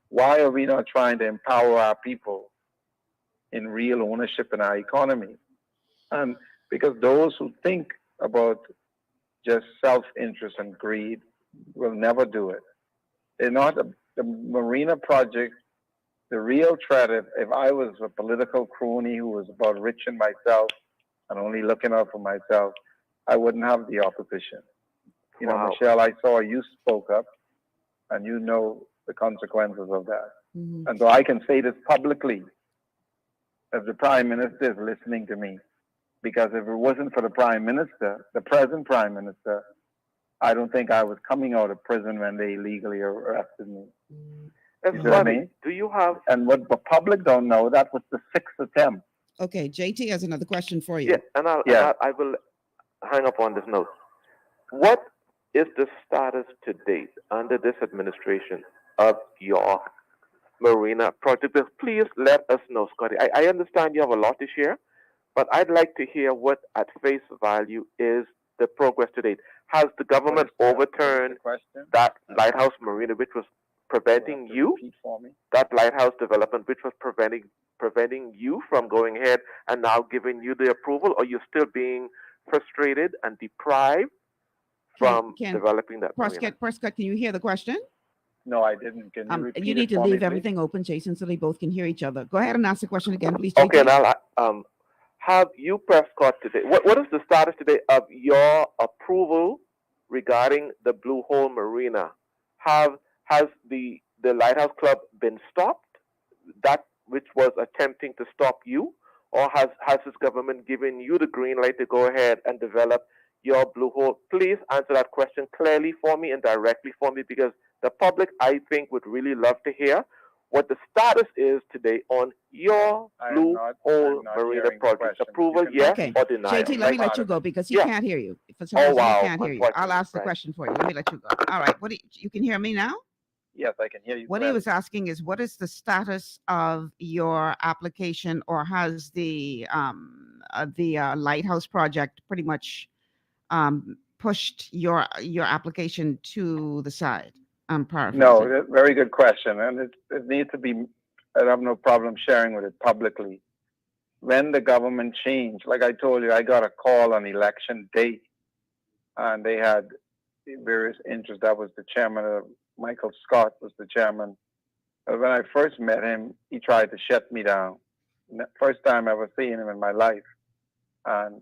Why are we not trying to empower our people in real ownership in our economy? And because those who think about just self-interest and greed will never do it. They're not the marina project. The real threat, if I was a political crony who was about enriching myself and only looking out for myself, I wouldn't have the opposition. You know, Michelle, I saw you spoke up, and you know the consequences of that. And so I can say this publicly, if the Prime Minister is listening to me, because if it wasn't for the Prime Minister, the present Prime Minister, I don't think I was coming out of prison when they illegally arrested me. That's You know what I funny. mean? Do you have? And what the public don't know, that was the 6th attempt. Okay, JT has another question for you. Yeah, and I will hang up on this note. What is the status to date under this administration of your marina project? Please let us know, Scotty. I understand you have a lot to share, but I'd like to hear what, at face value, is the progress to date. Has the government overturned that lighthouse marina, which was preventing you, that lighthouse development, which was preventing you from going ahead and now giving you the approval, or you're still being frustrated and deprived from developing that marina? Prescott, can you hear the question? No, I didn't. Can you repeat you need it to for leave me, everything open, Jason, so they both can hear each other. Go ahead and ask the question again, please, Okay, JT. now have you, Prescott, today? What is the status today of your approval regarding the Blue Hole Marina? Has the Lighthouse Club been stopped? That which was attempting to stop you, or has this government given you the green light to go ahead and develop your Blue Hole? Please answer that question clearly for me and directly for me, because the public, I think, would really love to hear what the status is today on your Blue Hole Marina project. Approval, yes or denial? JT, let me let you go because he can't hear you. For some reason, he can't hear you. I'll ask the question for you. Let me let you go. All right. You can hear me now? Yes, I can hear you. What he was asking is, what is the status of your application, or has the Lighthouse project pretty much pushed your application to the side? I'm paraphrasing. No, very good question, and it needs to be. I have no problem sharing with it publicly. When the government changed, like I told you, I got a call on election day, and they had various interests. That was the chairman of Michael Scott was the chairman. When I first met him, he tried to shut me down. First time I ever seen him in my life, and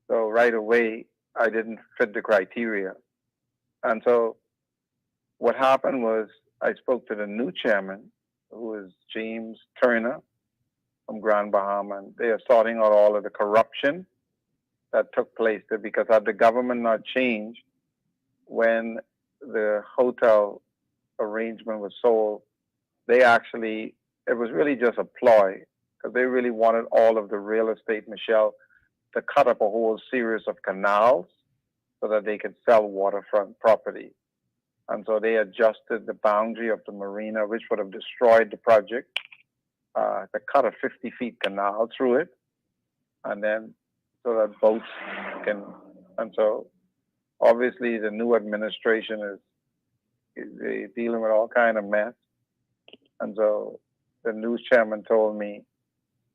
so right away I didn't fit the criteria, and so what happened was I spoke to the new chairman, who is James Turner from Grand Bahama, and they are sorting out all of the corruption that took place there, because had the government not changed when the hotel arrangement was sold, it was really just a ploy, because they really wanted all of the real estate, Michelle, to cut up a whole series of canals so that they could sell waterfront property. And so they adjusted the boundary of the marina, which would have destroyed the project, to cut a 50-feet canal through it, and then so that boats can. And so obviously the new administration is dealing with all kind of mess. And so the new chairman told me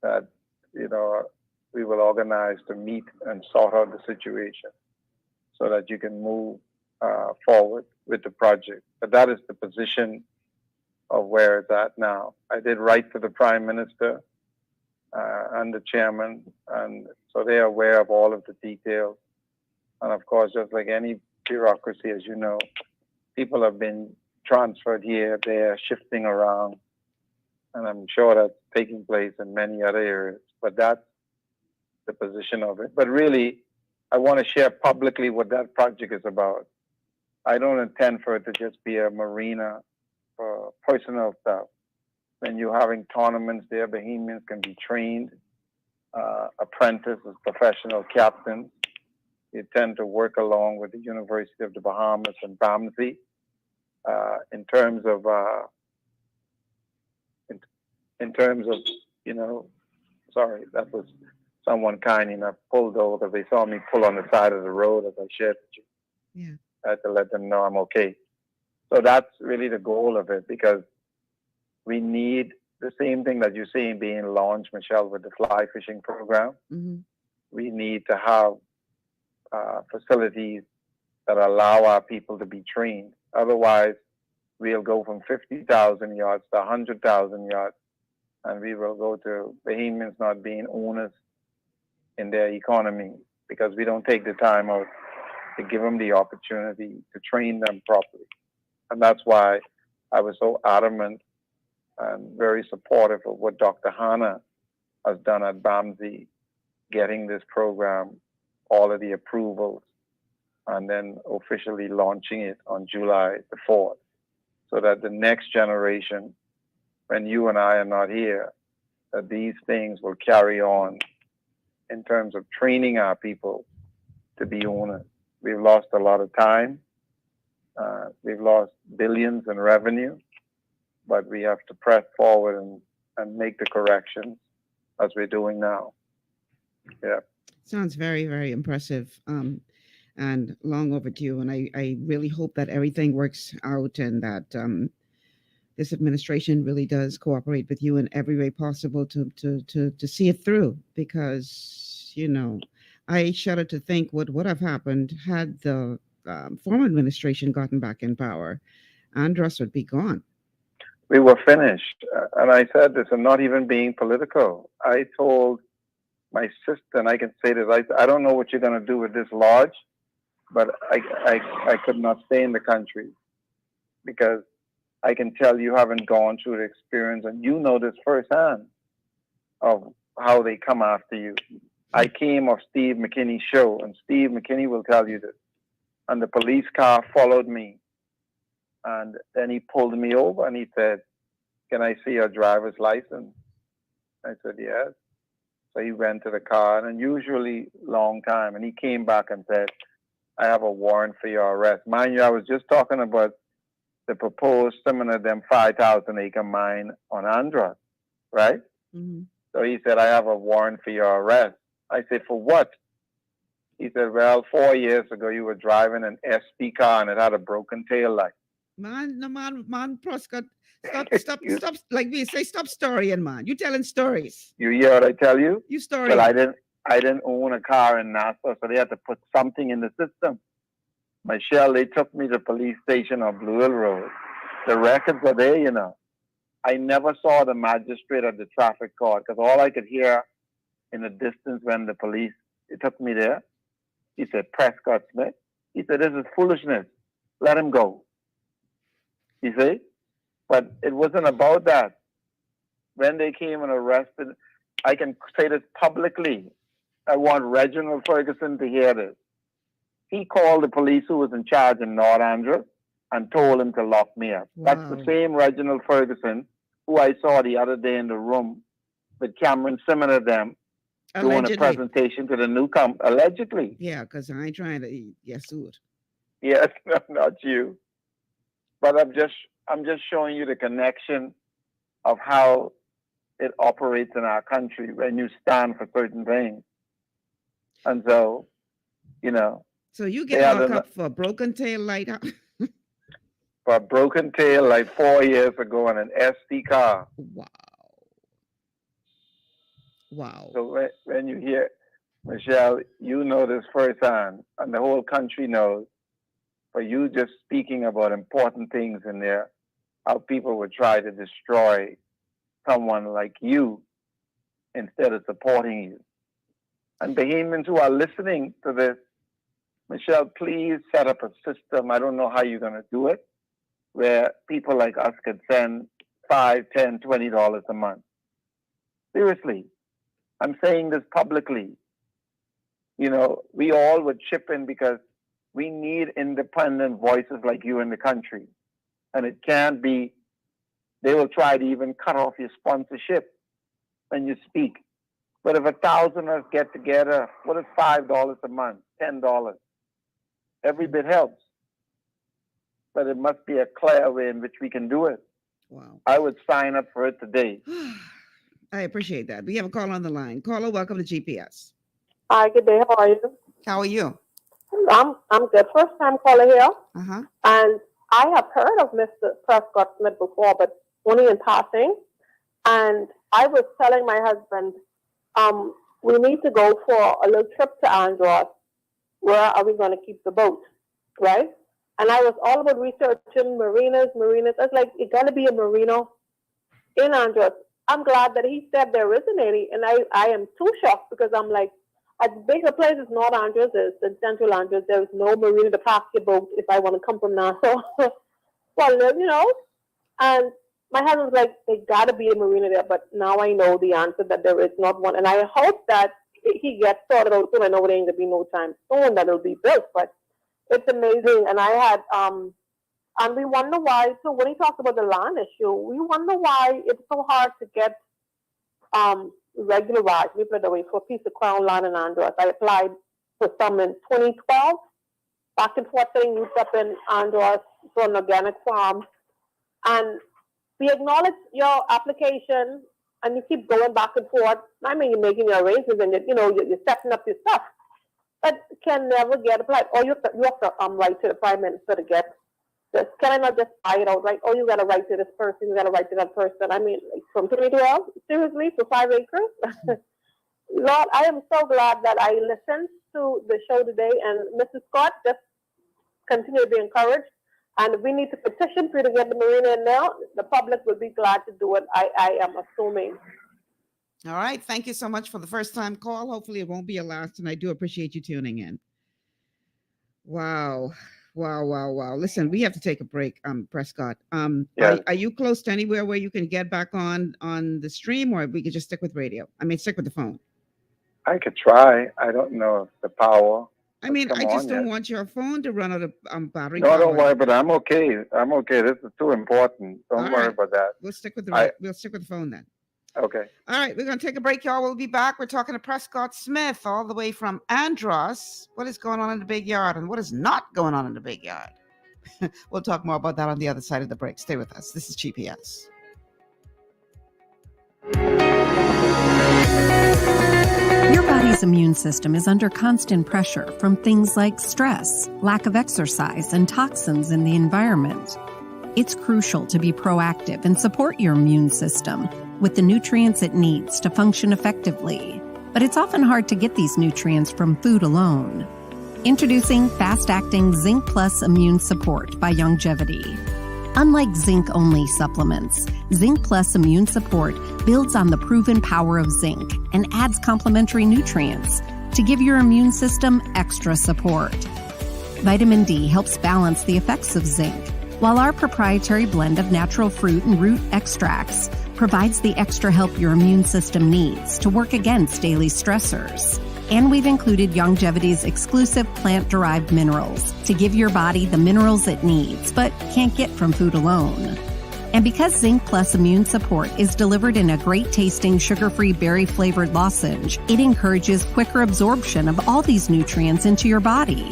that, we will organize to meet and sort out the situation so that you can move forward with the project. But that is the position of where it's at now. I did write to the Prime Minister and the chairman, and so they are aware of all of the details. And of course, just like any bureaucracy, as you know, people have been transferred here, there, shifting around, and I'm sure that's taking place in many other areas. But that's the position of it. But really, I want to share publicly what that project is about. I don't intend for it to just be a marina for personal stuff. When you're having tournaments there, Bahamians can be trained, apprentices, professional captains. They tend to work along with the University of the Bahamas and BAMSI in terms of sorry, that was someone kind enough pulled over because they saw me pull on the side of the road as I shared with you. Yeah. I had to let them know I'm okay. So that's really the goal of it, because we need the same thing that you're seeing being launched, Michelle, with the fly fishing program. Mm-hmm. We need to have facilities that allow our people to be trained. Otherwise, we'll go from 50,000 yards to 100,000 yards, and we will go to Bahamians not being owners in their economy because we don't take the time out to give them the opportunity to train them properly. And that's why I was so adamant and very supportive of what Dr. Hanna has done at BAMSI, getting this program, all of the approvals, and then officially launching it on July the 4th, so that the next generation, when you and I are not here, that these things will carry on in terms of training our people to be owners. We've lost a lot of time. We've lost billions in revenue, but we have to press forward and make the corrections as we're doing now. Yeah. Sounds very, very impressive and long overdue. And I really hope that everything works out and that this administration really does cooperate with you in every way possible to see it through. Because, I shudder to think what would have happened had the former administration gotten back in power. Andros would be gone. We were finished. And I said this, I'm not even being political. I told my sister, and I can say this, I don't know what you're going to do with this lodge, but I could not stay in the country because I can tell you haven't gone through the experience, and you know this firsthand of how they come after you. I came off Steve McKinney's show, and Steve McKinney will tell you this. And the police car followed me, and then he pulled me over and he said, "Can I see your driver's license?" I said, "Yes." So he went to the car, and usually long time, and he came back and said, "I have a warrant for your arrest." Mind you, I was just talking about the proposed some of them 5,000 acre mine on Andros, right? Mm-hmm. So he said, "I have a warrant for your arrest." I said, "For what?" He said, "Well, 4 years ago, you were driving an SP car and it had a broken tail light." Man, Prescott, stop, like we say, stop storying, man. You telling stories. You hear what I tell you? You story. Well, I didn't own a car in Nassau, so they had to put something in the system. Michelle, they took me to the police station on Blue Hill Road. The records are there, I never saw the magistrate at the traffic court because all I could hear in the distance when the police, it took me there. He said, "Prescott Smith." He said, "This is foolishness. Let him go." You see? But it wasn't about that. When they came and arrested, I can say this publicly. I want Reginald Ferguson to hear this. He called the police who was in charge in North Andros and told him to lock me up. Wow. That's the same Reginald Ferguson who I saw the other day in the room with Cameron Simmons of them doing a presentation to the newcomer. Allegedly. Yeah, because I ain't trying to get sued. Yes, not you. But I'm just showing you the connection of how it operates in our country when you stand for certain things. And so, So you get locked up for a broken tail light? For a broken tail light 4 years ago in an SD car. Wow. So when you hear, Michelle, you know this firsthand, and the whole country knows, for you just speaking about important things in there, how people would try to destroy someone like you instead of supporting you. And Bahamians who are listening to this, Michelle, please set up a system. I don't know how you're going to do it, where people like us could send $5, $10, $20 a month. Seriously, I'm saying this publicly. We all would chip in because we need independent voices like you in the country. And it can't be They will try to even cut off your sponsorship when you speak. But if 1,000 of us get together, what is $5 a month, $10? Every bit helps. But it must be a clear way in which we can do it. Wow. I would sign up for it today. I appreciate that. We have a call on the line. Caller, welcome to GPS. Hi, good day. How are you? How are you? I'm good. First time caller here. Uh-huh. And I have heard of Mr. Prescott Smith before, but only in passing. And I was telling my husband, we need to go for a little trip to Andros. Where are we going to keep the boat, right? And I was all about researching marinas. I was like, it got to be a marina in Andros. I'm glad that he said there isn't any. And I am too shocked because I'm like, as big a place as North Andros is, in Central Andros, there is no marina to park your boat if I want to come from Nassau. Well, you know, and my husband's like, there got to be a marina there. But now I know the answer that there is not one. And I hope that he gets sorted out soon. I know it ain't going to be no time soon that it'll be built, but it's amazing. And I had, and we wonder why, so when he talked about the land issue, we wonder why it's so hard to get regularized, we put it away, for a piece of crown land in Andros. I applied for some in 2012, back and forth getting roots up in Andros for an organic farm. And we acknowledge your application and you keep going back and forth. I mean, you're making your arrangements and you're setting up your stuff, but can never get applied. Or you have to write to the Prime Minister to get this. Can I not just buy it outright? Oh, you got to write to this person, you got to write to that person. I mean, like, from 2012, seriously, for 5 acres? Lord, I am so glad that I listened to the show today. And Mrs. Scott, just continue to be encouraged. And we need to petition for you to get the marina in now. The public will be glad to do it, I am assuming. All right. Thank you so much for the first time call. Hopefully it won't be a last. And I do appreciate you tuning in. Wow. Listen, we have to take a break, Prescott. Yes. Are you close to anywhere where you can get back on the stream, or we could just stick with radio? I mean, stick with the phone. I could try. I don't know if the power. I mean, I just don't want your phone to run out of battery. No, don't worry, but I'm okay. This is too important. Don't worry about that. We'll stick with we'll stick with the phone then. Okay. All right, we're going to take a break, y'all. We'll be back. We're talking to Prescott Smith all the way from Andros. What is going on in the big yard and what is not going on in the big yard? We'll talk more about that on the other side of the break. Stay with us. This is GPS. Your body's immune system is under constant pressure from things like stress, lack of exercise, and toxins in the environment. It's crucial to be proactive and support your immune system with the nutrients it needs to function effectively. But it's often hard to get these nutrients from food alone. Introducing fast-acting Zinc Plus Immune Support by Longevity. Unlike zinc-only supplements, Zinc Plus Immune Support builds on the proven power of zinc and adds complementary nutrients to give your immune system extra support. Vitamin D helps balance the effects of zinc, while our proprietary blend of natural fruit and root extracts provides the extra help your immune system needs to work against daily stressors. And we've included Longevity's exclusive plant-derived minerals to give your body the minerals it needs, but can't get from food alone. And because Zinc Plus Immune Support is delivered in a great-tasting, sugar-free, berry-flavored lozenge, it encourages quicker absorption of all these nutrients into your body.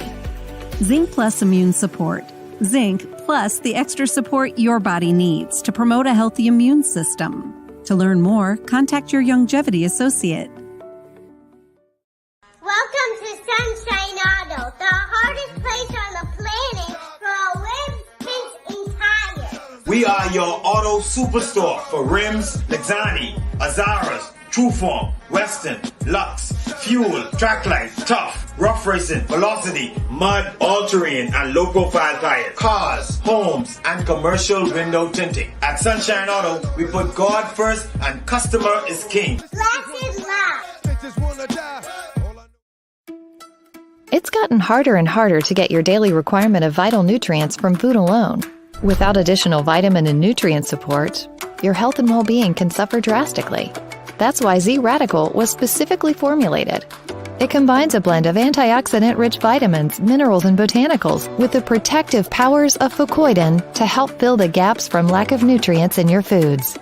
Zinc Plus Immune Support. Zinc plus the extra support your body needs to promote a healthy immune system. To learn more, contact your Longevity associate. Welcome to Sunshine Auto, the hardest place on the planet for rims, paints, and tires. We are your auto superstore for rims, Lexani, Azaras, Trueform, Western, Lux, Fuel, Tracklight, Tough, Rough Racing, Velocity, Mud, All-Terrain, and low-profile tires. Cars, homes, and commercial window tinting. At Sunshine Auto, we put God first and customer is king. Last is love. It's gotten harder and harder to get your daily requirement of vital nutrients from food alone. Without additional vitamin and nutrient support, your health and well-being can suffer drastically. That's why Z Radical was specifically formulated. It combines a blend of antioxidant-rich vitamins, minerals, and botanicals with the protective powers of fucoidan to help fill the gaps from lack of nutrients in your foods.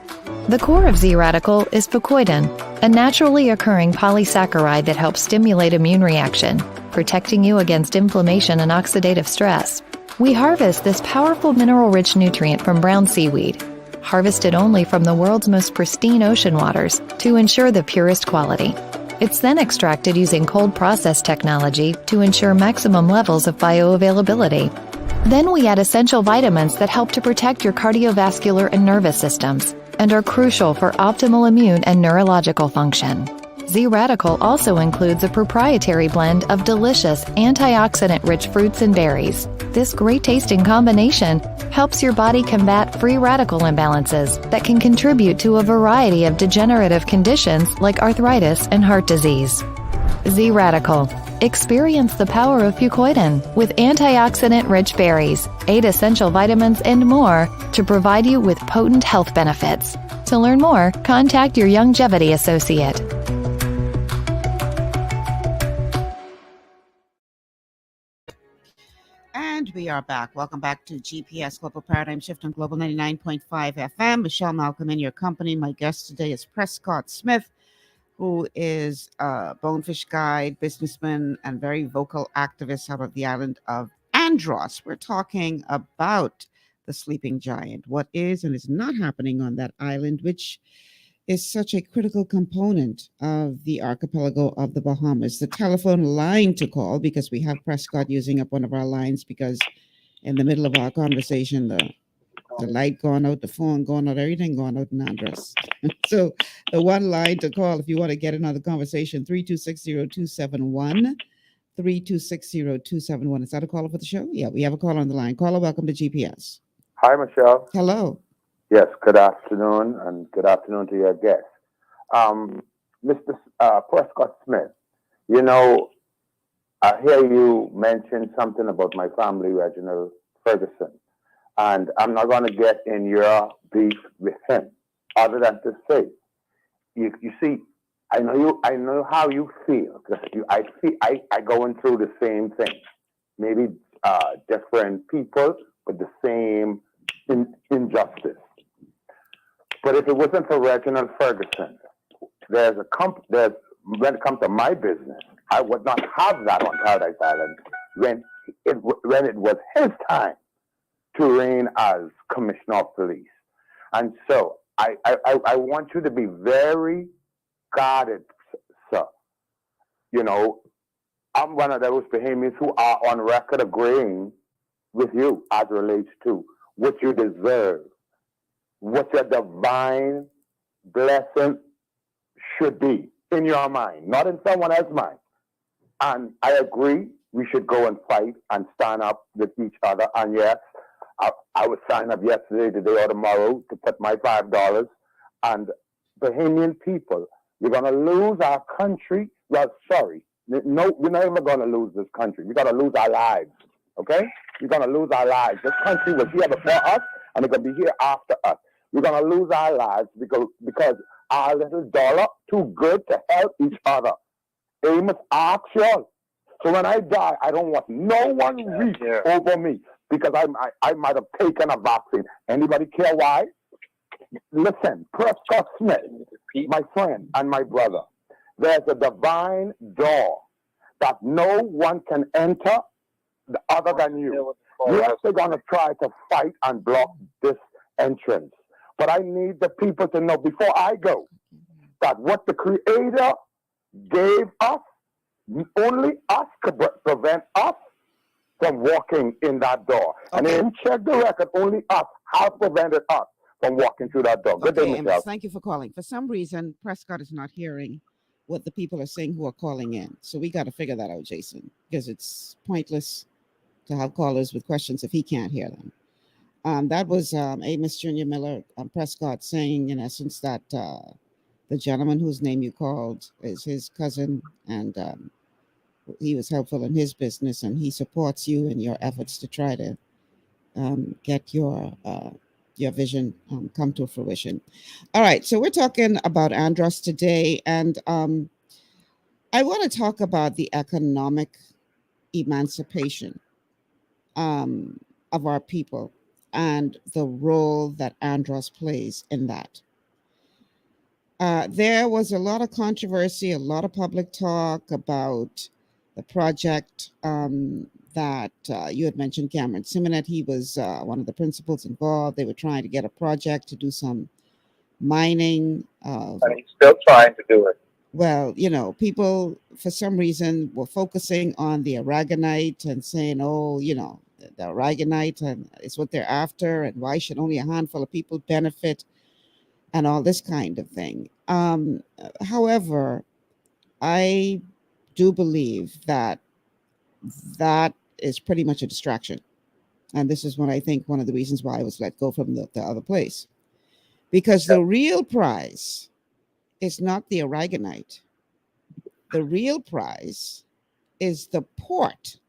The core of Z-Radical is fucoidan, a naturally occurring polysaccharide that helps stimulate immune reaction, protecting you against inflammation and oxidative stress. We harvest this powerful mineral-rich nutrient from brown seaweed, harvested only from the world's most pristine ocean waters to ensure the purest quality. It's then extracted using cold process technology to ensure maximum levels of bioavailability. Then we add essential vitamins that help to protect your cardiovascular and nervous systems and are crucial for optimal immune and neurological function. Z-Radical also includes a proprietary blend of delicious antioxidant-rich fruits and berries. This great-tasting combination helps your body combat free radical imbalances that can contribute to a variety of degenerative conditions like arthritis and heart disease. Z-Radical. Experience the power of fucoidan with antioxidant-rich berries, 8 essential vitamins, and more to provide you with potent health benefits. To learn more, contact your Longevity associate. And we are back. Welcome back to GPS Global Paradigm Shift on Global 99.5 FM. Michelle Malcolm in your company. My guest today is Prescott Smith, who is a bonefish guide, businessman, and very vocal activist out of the island of Andros. We're talking about the sleeping giant, what is and is not happening on that island, which is such a critical component of the archipelago of the Bahamas. The telephone line to call, because we have Prescott using up one of our lines, because in the middle of our conversation, the light gone out, the phone gone out, everything gone out in Andros. So the one line to call if you want to get another conversation, 3260271. 3260271. Is that a caller for the show? Yeah, we have a caller on the line. Caller, welcome to GPS. Hi, Michelle. Hello. Yes, good afternoon, and good afternoon to your guest. Mr. Prescott Smith, you know, I hear you mention something about my family, Reginald Ferguson, and I'm not going to get in your beef with him, other than to say, you see, I know how you feel, because I going through the same thing, maybe different people with the same injustice. But if it wasn't for Reginald Ferguson, when it comes to my business, I would not have that on Paradise Island when it was his time to reign as Commissioner of Police. And so I want you to be very guarded, sir. You know, I'm one of those Bahamians who are on record agreeing with you as relates to what you deserve, what your divine blessing should be in your mind, not in someone else's mind. And I agree, we should go and fight and stand up with each other. And yes, I would sign up yesterday, today, or tomorrow to put my $5. And Bahamian people, we're going to lose our country. Well, sorry. No, we're not even going to lose this country. We're going to lose our lives. Okay? We're going to lose our lives. This country was here before us, and it's going to be here after us. We're going to lose our lives because our little dollar too good to help each other. Amos asked y'all. So when I die, I don't want no one reach over me because I might have taken a vaccine. Anybody care why? Listen, Prescott Smith, my friend and my brother, there's a divine door that no one can enter other than you. Yes, they're going to try to fight and block this entrance. But I need the people to know before I go that what the Creator gave us, only us could prevent us from walking in that door. Okay. And then check the record, only us have prevented us from walking through that door. Good day, Michelle. Amos, thank you for calling. For some reason, Prescott is not hearing what the people are saying who are calling in. So we got to figure that out, Jason, because it's pointless to have callers with questions if he can't hear them. That was Amos Jr. Miller, Prescott, saying in essence that the gentleman whose name you called is his cousin, and he was helpful in his business, and he supports you in your efforts to try to get your vision come to fruition. All right, so we're talking about Andros today, and I I want to talk about the economic emancipation of our people and the role that Andros plays in that. There was a lot of controversy, a lot of public talk about the project that you had mentioned, Cameron Simonet. He was one of the principals involved. They were trying to get a project to do some mining. And he's still trying to do it. Well, you know, people for some reason were focusing on the aragonite and saying, oh, you know, the aragonite and is what they're after, and why should only a handful of people benefit, and all this kind of thing. However, I do believe that that is pretty much a distraction. And this is what I think one of the reasons why I was let go from the other place. Because the real prize is not the aragonite. The real prize is the port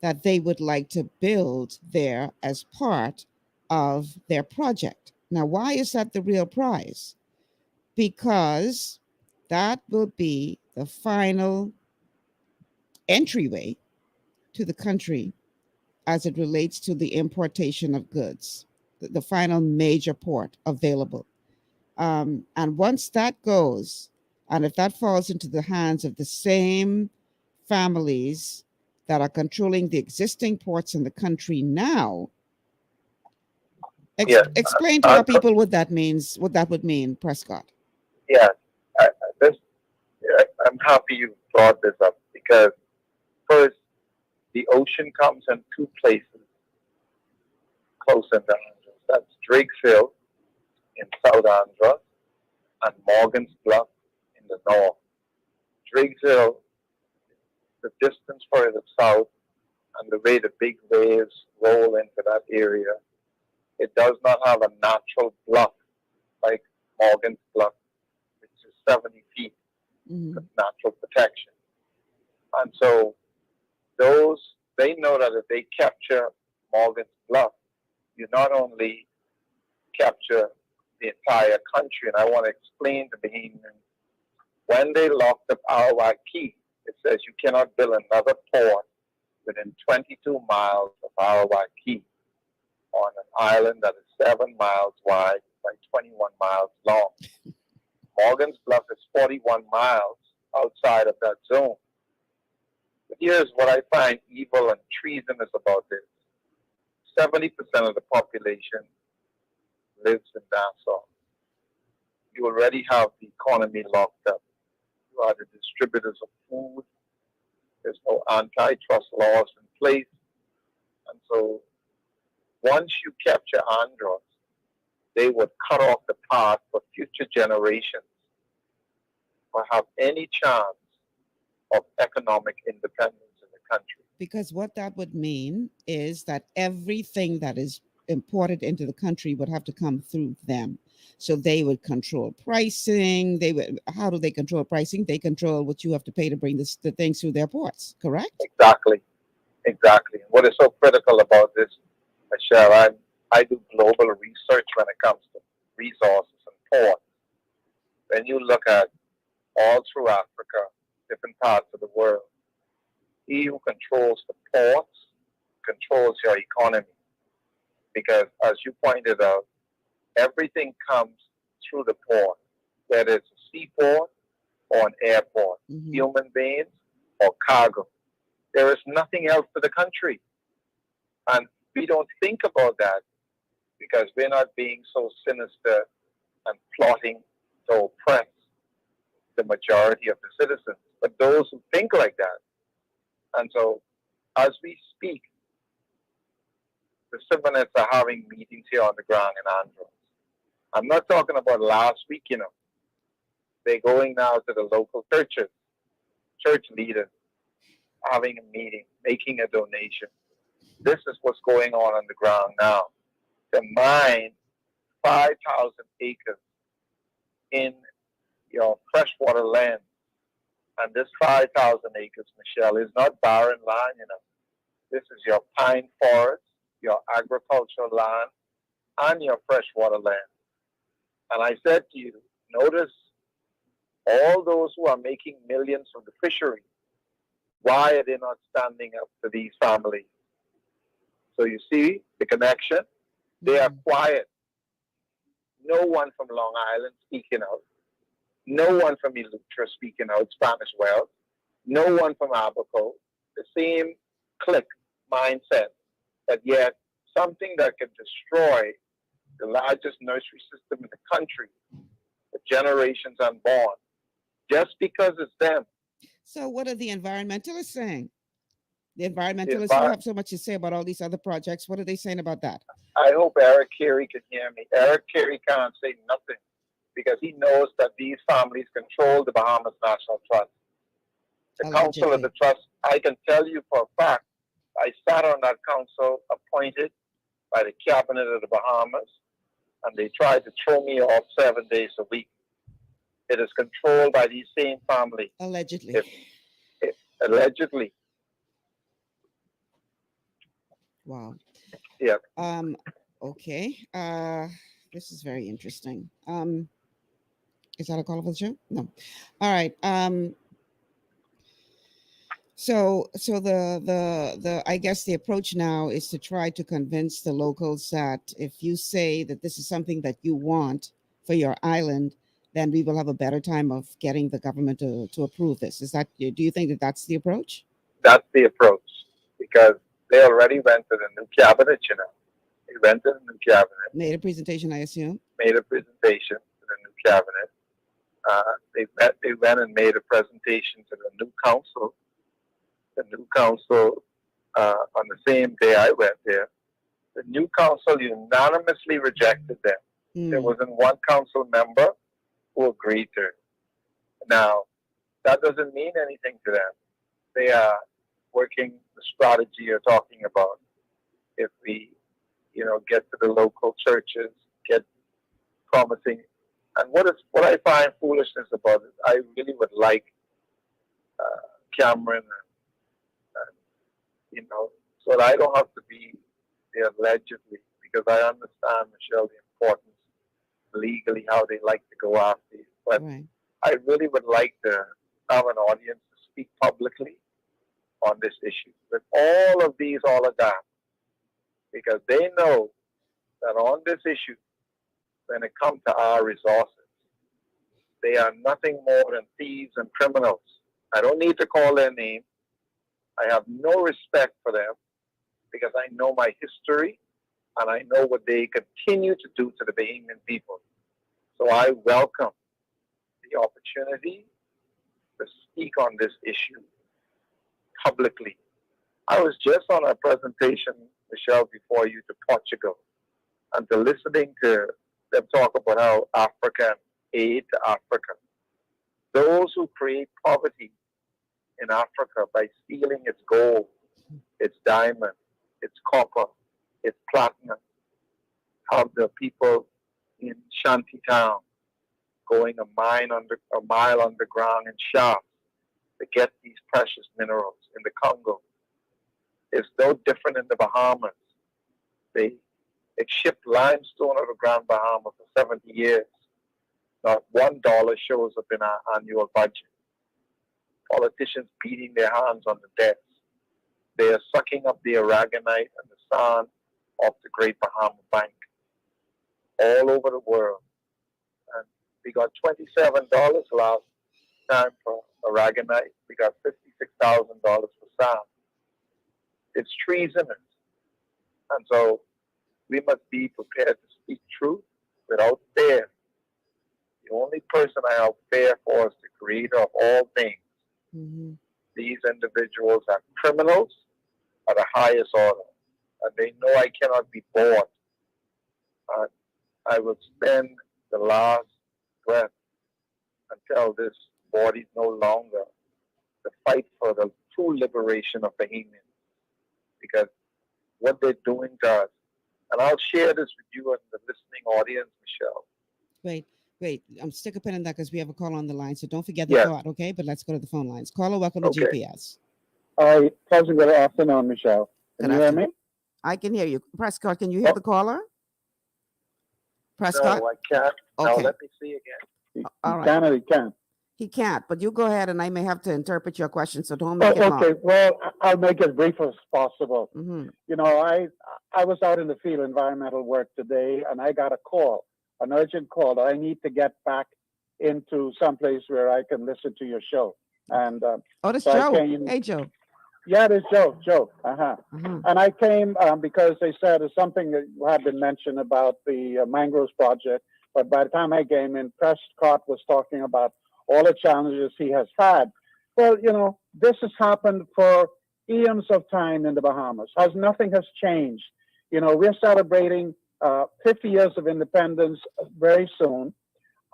that they would like to build there as part of their project. Now, why is that the real prize? Because that will be the final entryway to the country as it relates to the importation of goods, the final major port available. And once that goes, and if that falls into the hands of the same families that are controlling the existing ports in the country now, explain to our people what that means, what that would mean, Prescott. Yes, I'm happy you brought this up because first, the ocean comes in two places close in the Andros. That's Drakesville in South Andros and Morgan's Bluff in the north. Drakesville, the distance further south and the way the big waves roll into that area, it does not have a natural bluff like Morgan's Bluff, which is 70 feet with natural protection. And so they know that if they capture Morgan's Bluff, you not only capture the entire country, and I want to explain to Bahamians, when they locked up Arawa Key, it says you cannot build another port within 22 miles of Arawa Key on an island that is 7 miles wide by 21 miles long. Morgan's Bluff is 41 miles outside of that zone. But here's what I find evil and treasonous about this. 70% of the population lives in Nassau. You already have the economy locked up. You are the distributors of food. There's no antitrust laws in place. And so once you capture Andros, they would cut off the path for future generations or have any chance of economic independence in the country. Because what that would mean is that everything that is imported into the country would have to come through them. So they would control pricing. How do they control pricing? They control what you have to pay to bring the things through their ports, correct? Exactly. What is so critical about this, Michelle, I do global research when it comes to resources and ports. When you look at all through Africa, different parts of the world, he who controls the ports controls your economy. Because as you pointed out, everything comes through the port, whether it's a seaport or an airport, human beings or cargo. There is nothing else to the country. And we don't think about that because we're not being so sinister and plotting to oppress the majority of the citizens, but those who think like that. And so as we speak, the Symphonists are having meetings here on the ground in Andros. I'm not talking about last week, They're going now to the local churches, church leaders, having a meeting, making a donation. This is what's going on the ground now. To mine 5,000 acres in your freshwater land. And this 5,000 acres, Michelle, is not barren land, This is your pine forest, your agricultural land, and your freshwater land. And I said to you, notice All those who are making millions from the fishery, why are they not standing up to these families? So you see the connection. They are quiet. No one from Long Island speaking out. No one from Eleuthera speaking out Spanish well. No one from Abaco. The same clique mindset, but yet something that can destroy the largest nursery system in the country for generations unborn, just because it's them. So what are the environmentalists saying? The environmentalists who have so much to say about all these other projects, what are they saying about that? I hope Eric Carey can hear me. Eric Carey can't say nothing because he knows that these families control the Bahamas National Trust. The council of the trust, I can tell you for a fact, I sat on that council appointed by the cabinet of the Bahamas, and they tried to throw me off 7 days a week. It is controlled by these same families. Allegedly. Allegedly. Wow. Yeah. Okay. This is very interesting. Is that a call for the show? No. All right. So the I guess the approach now is to try to convince the locals that if you say that this is something that you want for your island, then we will have a better time of getting the government to approve this. Is that, do you think that that's the approach? That's the approach, because they already went to the new cabinet, you know. They went to the new cabinet. Made a presentation, I assume. Made a presentation to the new cabinet. They went and made a presentation to the new council. The new council, on the same day I went there, the new council unanimously rejected them. There wasn't one council member who agreed to it. Now, that doesn't mean anything to them. They are working the strategy you're talking about. If we, get to the local churches, get promising. And what I find foolishness about it, I really would like Cameron so that I don't have to be there allegedly, because I understand, Michelle, the importance legally how they like to go after you. But I really would like to have an audience to speak publicly on this issue with all of these oligarchs, because they know that on this issue, when it comes to our resources, they are nothing more than thieves and criminals. I don't need to call their name. I have no respect for them because I know my history and I know what they continue to do to the Bahamian people. So I welcome the opportunity to speak on this issue publicly. I was just on a presentation, Michelle, before you to Portugal, and to listening to them talk about how Africa and aid to Africa, those who create poverty in Africa by stealing its gold, its diamond, its copper, its platinum, have the people in Shantytown going a mile underground in shafts to get these precious minerals in the Congo. It's no different in the Bahamas. They shipped limestone out of Grand Bahama for 70 years. Not $1 shows up in our annual budget. Politicians beating their hands on the desks. They are sucking up the aragonite and the sand off the Great Bahama Bank all over the world. And we got $27 last time for aragonite. We got $56,000 for sand. It's treasonous. And so we must be prepared to speak truth without fear. The only person I have fear for is the creator of all things. These individuals are criminals at the highest order, and they know I cannot be bought. I will spend the last breath until this body is no longer to fight for the true liberation of Bahamians, because what they're doing to us, and I'll share this with you and the listening audience, Michelle. Wait. Stick a pin in that because we have a call on the line. So don't forget the thought, okay? But let's go to the phone lines. Caller, welcome to GPS. Hi, pleasant good afternoon, Michelle. Can you hear me? I can hear you. Prescott, can you hear the caller? Prescott? No, I can't. Okay. Now let me see again. All right. Can or you can? He can't, but you go ahead and I may have to interpret your question, so don't make it long. Okay, well, I'll make it brief as possible. Mm-hmm. You know, I was out in the field environmental work today, and I got a call, an urgent call that I need to get back into someplace where I can listen to your show. And that's so Joe. I came, Hey, Joe. yeah, there's Joe. Mm-hmm. And I came because they said there's something that had been mentioned about the mangroves project. But by the time I came in, Prescott was talking about all the challenges he has had. Well, you know, this has happened for eons of time in the Bahamas. Nothing has changed. You know, we're celebrating 50 years of independence very soon.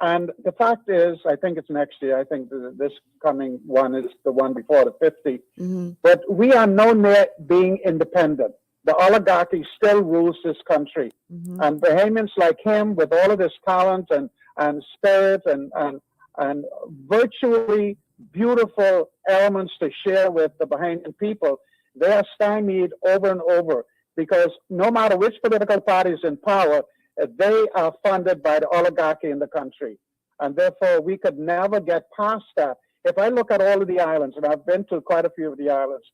And the fact is, I think it's next year. I think this coming one is the one before the 50. Mm-hmm. But we are no near being independent. The oligarchy still rules this country. Mm-hmm. And Bahamians like him, with all of this talent and spirit and virtually beautiful elements to share with the Bahamian people, they are stymied over and over because no matter which political party is in power, they are funded by the oligarchy in the country. And therefore, we could never get past that. If I look at all of the islands, and I've been to quite a few of the islands,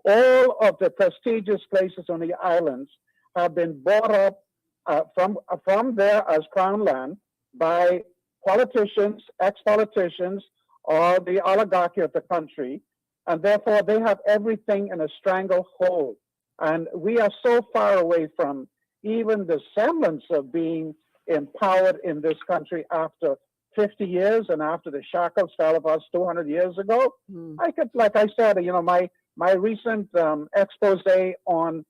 all of the prestigious places on the islands have been bought up from there as crown land by politicians, ex-politicians, or the oligarchy of the country. And therefore, they have everything in a stranglehold. And we are so far away from even the semblance of being empowered in this country after 50 years and after the shackles fell of us 200 years ago. I could, like I said, you know, my recent expose on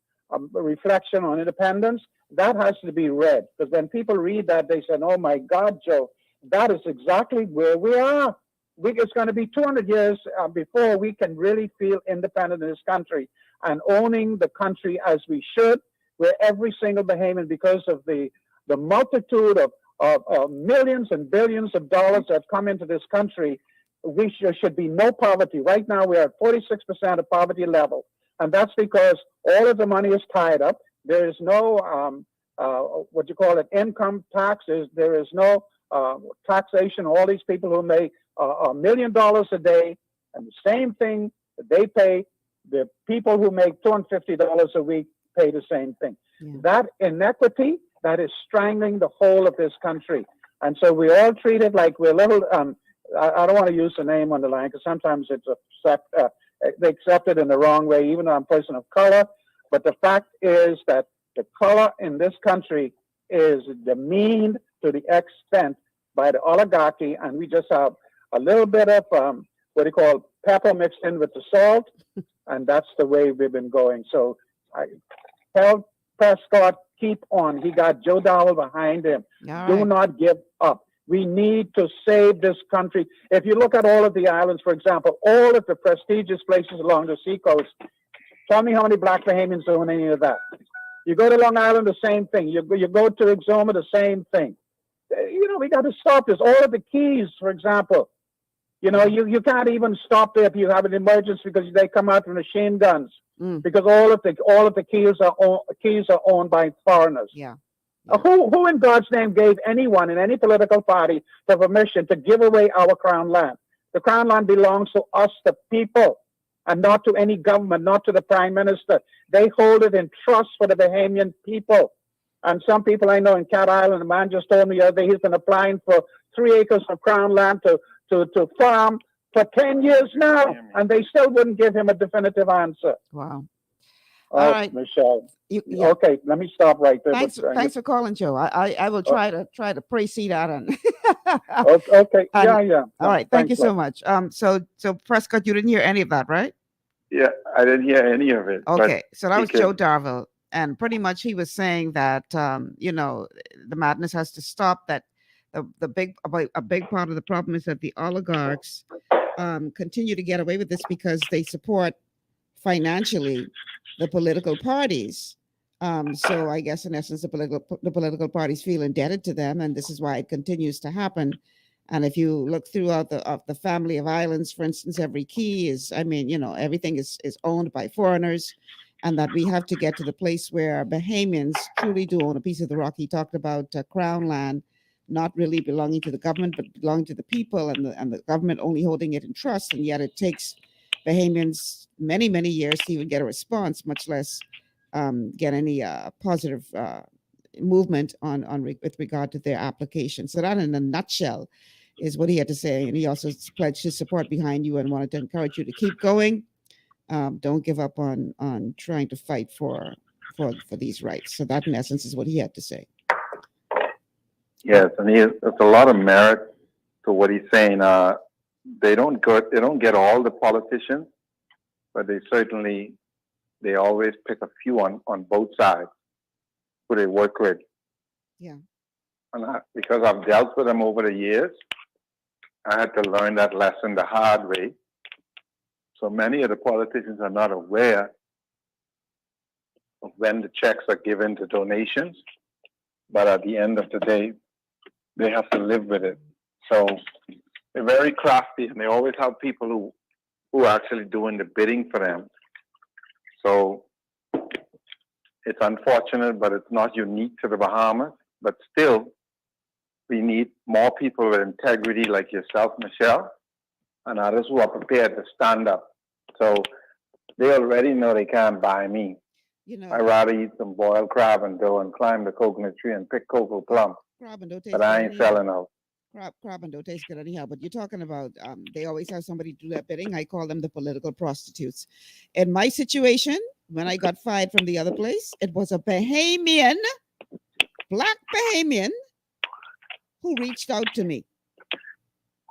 reflection on independence, that has to be read. Because when people read that, they say, oh my God, Joe, that is exactly where we are. It's going to be 200 years before we can really feel independent in this country and owning the country as we should, where every single Bahamian, because of the multitude of millions and billions of dollars that come into this country, there should be no poverty. Right now, we're at 46% of poverty level. And that's because all of the money is tied up. There is no, income taxes. There is no taxation. All these people who make $1 million a day, and the same thing that they pay, the people who make $250 a week pay the same thing. Yeah. That inequity, that is strangling the whole of this country. And so we all treat it like we're little, I don't want to use the name on the line because sometimes it's they accept it in the wrong way, even though I'm a person of color. But the fact is that the color in this country is demeaned to the extent by the oligarchy, and we just have a little bit of pepper mixed in with the salt, and that's the way we've been going. So I tell Prescott, keep on. He got Joe Dowell behind him. Do not give up. We need to save this country. If you look at all of the islands, for example, all of the prestigious places along the seacoast, tell me how many black Bahamians are in any of that. You go to Long Island, the same thing. You go to Exuma, the same thing. You know, we got to stop this. All of the keys, for example, you know, you can't even stop there if you have an emergency because they come out with machine guns. Because all of the keys are owned by foreigners. Yeah. Who in God's name gave anyone in any political party the permission to give away our crown land? The crown land belongs to us, the people, and not to any government, not to the prime minister. They hold it in trust for the Bahamian people. And some people I know in Cat Island, a man just told me the other day he's been applying for 3 acres of crown land to farm for 10 years now, and they still wouldn't give him a definitive answer. Wow. All right, Michelle. Okay, let me stop right there. Thanks for calling, Joe. I will try to precede that. Okay. Yeah. All right. Thank you so much. So Prescott, you didn't hear any of that, right? Yeah, I didn't hear any of it. Okay. So that was Joe Darville, and pretty much he was saying that you know, the madness has to stop. That a big part of the problem is that the oligarchs continue to get away with this because they support financially the political parties. So I guess in essence, the political parties feel indebted to them, and this is why it continues to happen. And if you look throughout the family of islands, for instance, every key is, I mean, you know, everything is owned by foreigners, and that we have to get to the place where Bahamians truly do own a piece of the rock. He talked about crown land, not really belonging to the government, but belonging to the people, and the government only holding it in trust. And yet it takes Bahamians many, many years to even get a response, much less get any positive movement with regard to their application. So that, in a nutshell, is what he had to say. And he also pledged his support behind you and wanted to encourage you to keep going. Don't give up on trying to fight for these rights. So that, in essence, is what he had to say. Yes, and there's a lot of merit to what he's saying. They don't get all the politicians, but they always pick a few on both sides who they work with. Yeah. And because I've dealt with them over the years, I had to learn that lesson the hard way. So many of the politicians are not aware of when the checks are given to donations, but at the end of the day, they have to live with it. So they're very crafty, and they always have people who are actually doing the bidding for them. So it's unfortunate, but it's not unique to the Bahamas. But still, we need more people with integrity like yourself, Michelle, and others who are prepared to stand up. So they already know they can't buy me. I'd rather eat some boiled crab and dough and climb the coconut tree and pick cocoa plum. But I ain't selling out. Crab and dough taste good anyhow, but you're talking about they always have somebody do that bidding. I call them the political prostitutes. In my situation, when I got fired from the other place, it was a Bahamian, black Bahamian, who reached out to me.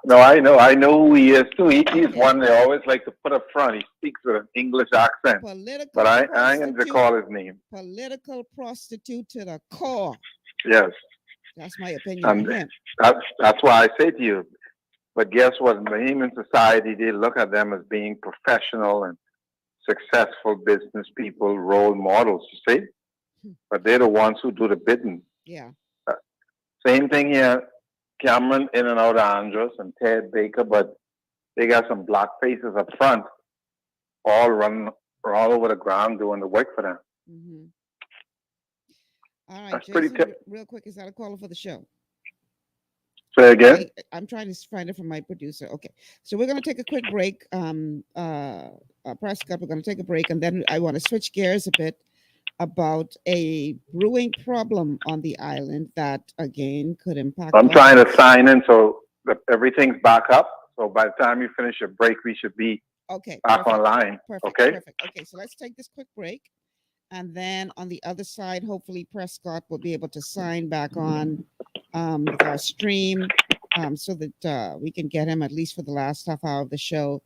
No, I know who he is too. He's one they always like to put up front. He speaks with an English accent. But I ain't going to recall his name. Political prostitute to the core. Yes. That's my opinion on him. That's why I say to you. But guess what? In Bahamian society, they look at them as being professional and successful business people, role models, you see? But they're the ones who do the bidding. Yeah. Same thing here. Cameron in and out of Andros and Ted Baker, but they got some black faces up front, all running all over the ground doing the work for them. Mm-hmm. All right, that's Jason, pretty real quick, is that a caller for the show? Say again? I'm trying to find it from my producer. Okay, so we're going to take a quick break. Prescott, we're going to take a break, and then I want to switch gears a bit about a brewing problem on the island that, again, could impact. I'm trying to sign in so that everything's back up. So by the time you finish your break, we should be back online. Perfect. Okay, so let's take this quick break. And then on the other side, hopefully Prescott will be able to sign back on with our stream so that we can get him at least for the last half hour of the show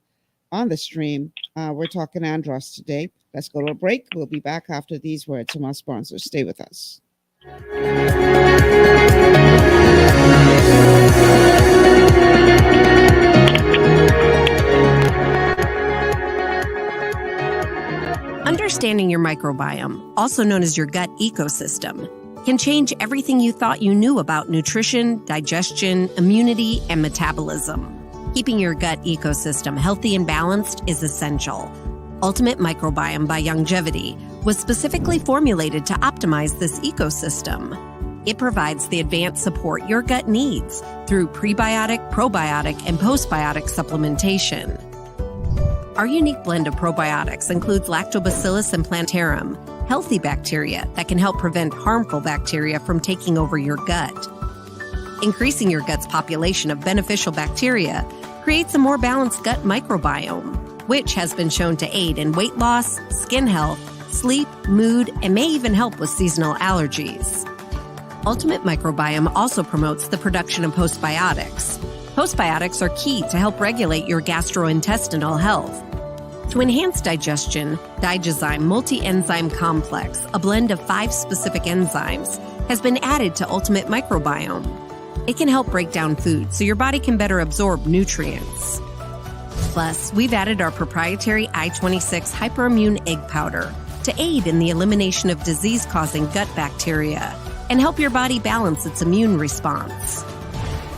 on the stream. We're talking Andros today. Let's go to a break. We'll be back after these words from our sponsors. Stay with us. Understanding your microbiome, also known as your gut ecosystem, can change everything you thought you knew about nutrition, digestion, immunity, and metabolism. Keeping your gut ecosystem healthy and balanced is essential. Ultimate Microbiome by Longevity was specifically formulated to optimize this ecosystem. It provides the advanced support your gut needs through prebiotic, probiotic, and postbiotic supplementation. Our unique blend of probiotics includes Lactobacillus and Plantarum, healthy bacteria that can help prevent harmful bacteria from taking over your gut. Increasing your gut's population of beneficial bacteria creates a more balanced gut microbiome, which has been shown to aid in weight loss, skin health, sleep, mood, and may even help with seasonal allergies. Ultimate Microbiome also promotes the production of postbiotics. Postbiotics are key to help regulate your gastrointestinal health. To enhance digestion, Digizyme Multi-Enzyme Complex, a blend of 5 specific enzymes, has been added to Ultimate Microbiome. It can help break down food so your body can better absorb nutrients. Plus, we've added our proprietary I-26 hyperimmune egg powder to aid in the elimination of disease-causing gut bacteria and help your body balance its immune response.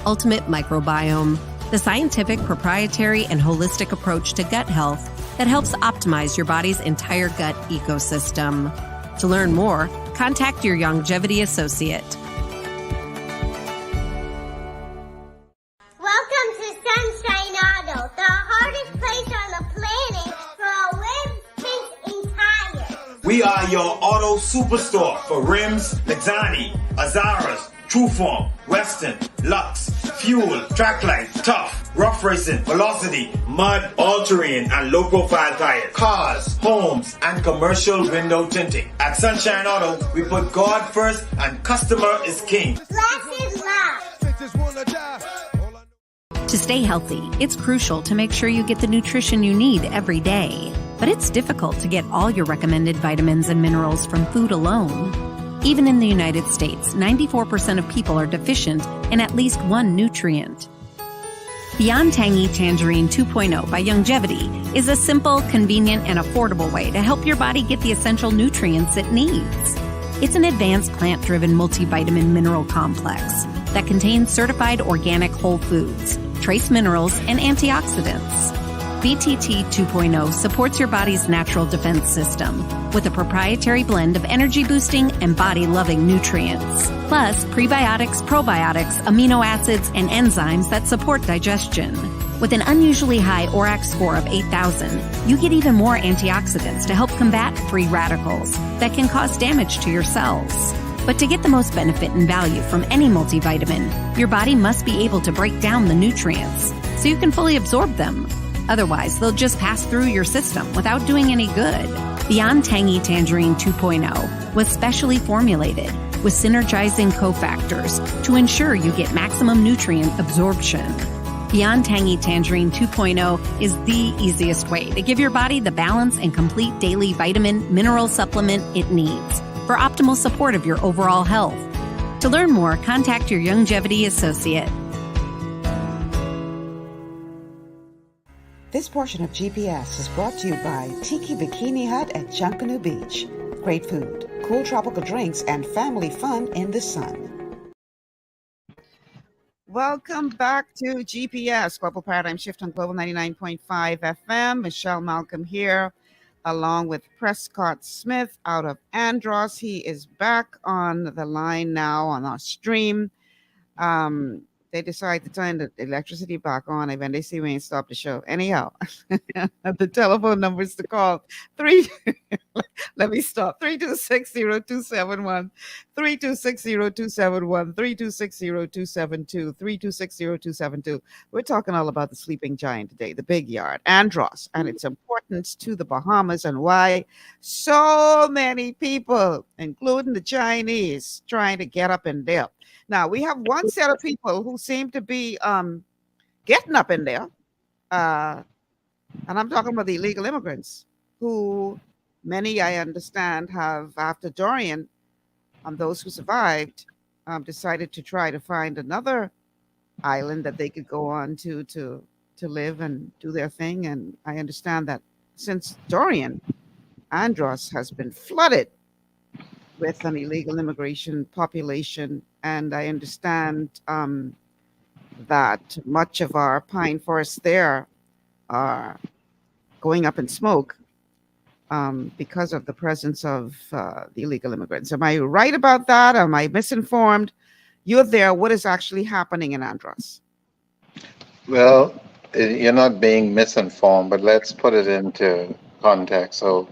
Ultimate Microbiome, the scientific, proprietary, and holistic approach to gut health that helps optimize your body's entire gut ecosystem. To learn more, contact your Longevity associate. are your auto superstore for rims, Lexani, Azaras, Trueform, Western, Lux, Fuel, Trackline, Tough, Rough Racing, Velocity, Mud, All-Terrain, and low-profile tires, cars, homes, and commercial window tinting. At Sunshine Auto, we put God first and customer is king. Less is love. To stay healthy, it's crucial to make sure you get the nutrition you need every day. But it's difficult to get all your recommended vitamins and minerals from food alone. Even in the United States, 94% of people are deficient in at least one nutrient. Beyond Tangy Tangerine 2.0 by Longevity is a simple, convenient, and affordable way to help your body get the essential nutrients it needs. It's an advanced plant-driven multivitamin mineral complex that contains certified organic whole foods, trace minerals, and antioxidants. BTT 2.0 supports your body's natural defense system with a proprietary blend of energy-boosting and body-loving nutrients, plus prebiotics, probiotics, amino acids, and enzymes that support digestion. With an unusually high ORAC score of 8,000, you get even more antioxidants to help combat free radicals that can cause damage to your cells. But to get the most benefit and value from any multivitamin, your body must be able to break down the nutrients so you can fully absorb them. Otherwise, they'll just pass through your system without doing any good. Beyond Tangy Tangerine 2.0 was specially formulated with synergizing cofactors to ensure you get maximum nutrient absorption. Beyond Tangy Tangerine 2.0 is the easiest way to give your body the balance and complete daily vitamin mineral supplement it needs for optimal support of your overall health. To learn more, contact your Longevity associate. This portion of GPS is brought to you by Tiki Bikini Hut at Junkanoo Beach. Great food, cool tropical drinks, and family fun in the sun. Welcome back to GPS, Global Paradigm Shift on Global 99.5 FM. Michelle Malcolm here, along with Prescott Smith out of Andros. He is back on the line now on our stream. They decide to turn the electricity back on, and when they see we ain't stopped the show. Anyhow, the telephone numbers to call, let me stop, 3260271, 3260271, 3260272, 3260272. We're talking all about the sleeping giant today, the big yard, Andros, and its importance to the Bahamas and why so many people, including the Chinese, trying to get up in there. Now, we have one set of people who seem to be getting up in there, and I'm talking about the illegal immigrants, who many, I understand, have, after Dorian, those who survived, decided to try to find another island that they could go on to live and do their thing. And I understand that since Dorian, Andros has been flooded with an illegal immigration population, and I understand that much of our pine forests there are going up in smoke because of the presence of the illegal immigrants. Am I right about that? Am I misinformed? You're there. What is actually happening in Andros? Well, you're not being misinformed, but let's put it into context. So,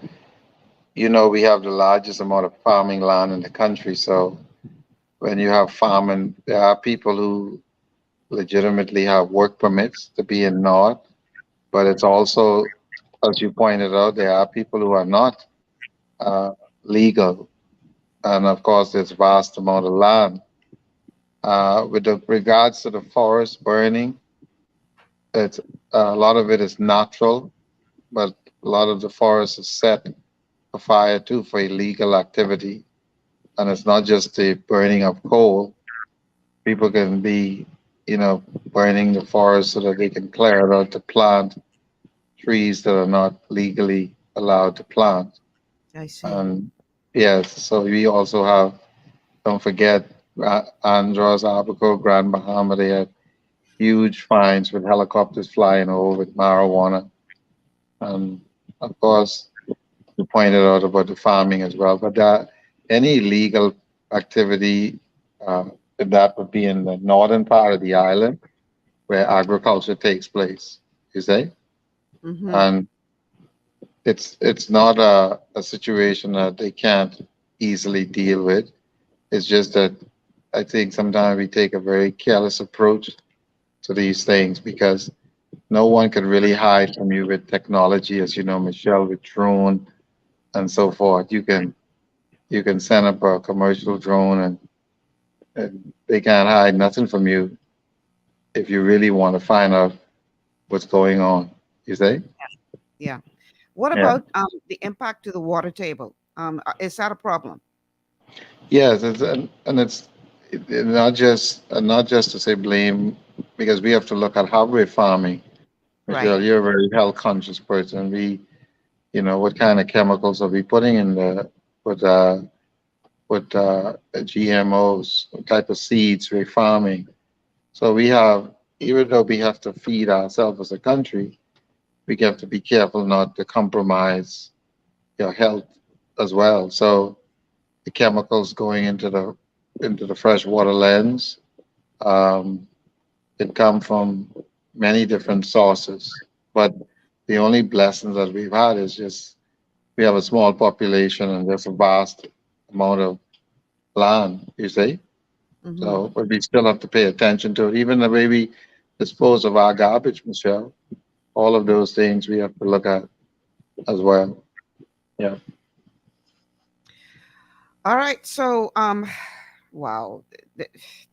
you know, we have the largest amount of farming land in the country. So when you have farming, there are people who legitimately have work permits to be in North, but it's also, as you pointed out, there are people who are not legal. And of course, there's vast amount of land. With regards to the forest burning, it's a lot of it is natural, but a lot of the forest is set for fire too, for illegal activity. And it's not just the burning of coal. People can be, you know, burning the forest so that they can clear it out to plant trees that are not legally allowed to plant. I see. Yes, so we also have, don't forget, Andros, Abaco, Grand Bahama, they had huge fines with helicopters flying over with marijuana. And of course, you pointed out about the farming as well, but any illegal activity, that would be in the northern part of the island where agriculture takes place, you say? Mm-hmm. And it's not a situation that they can't easily deal with. It's just that I think sometimes we take a very careless approach to these things because no one can really hide from you with technology, as you know, Michelle, with drone and so forth. You can send up a commercial drone and they can't hide nothing from you if you really want to find out what's going on. You say? Yeah. What Yeah. about the impact to the water table? Is that a problem? Yes, and not just to say blame because we have to look at how we're farming. Right. Michelle, you're a very health conscious person. You know, what kind of chemicals are we putting in the with GMOs, what type of seeds we're farming. So we have, even though we have to feed ourselves as a country, we have to be careful not to compromise your health as well. So the chemicals going into the freshwater lens, um, it come from many different sources. But the only blessings that we've had is just we have a small population and there's a vast amount of land, you see. Mm-hmm. So, but we still have to pay attention to it. Even the way we dispose of our garbage, Michelle, all of those things we have to look at as well. Yeah. All right. So, wow,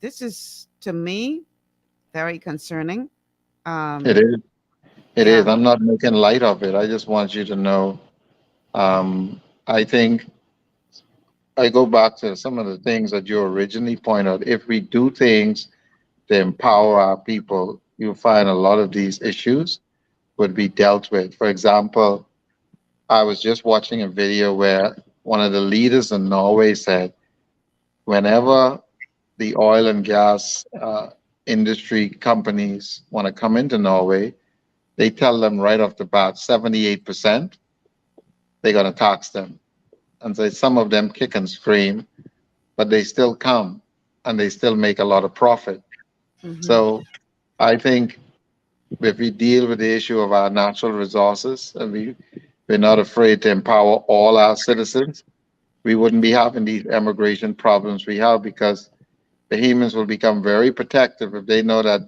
this is to me very concerning. It is. It Yeah. is. I'm not making light of it. I just want you to know. I think I go back to some of the things that you originally pointed out. If we do things to empower our people, you'll find a lot of these issues would be dealt with. For example, I was just watching a video where one of the leaders in Norway said, whenever the oil and gas industry companies want to come into Norway, they tell them right off the bat, 78%, they're going to tax them. And so some of them kick and scream, but they still come and they still make a lot of profit. Mm-hmm. So I think if we deal with the issue of our natural resources and we're not afraid to empower all our citizens, we wouldn't be having these immigration problems we have because Bahamians will become very protective if they know that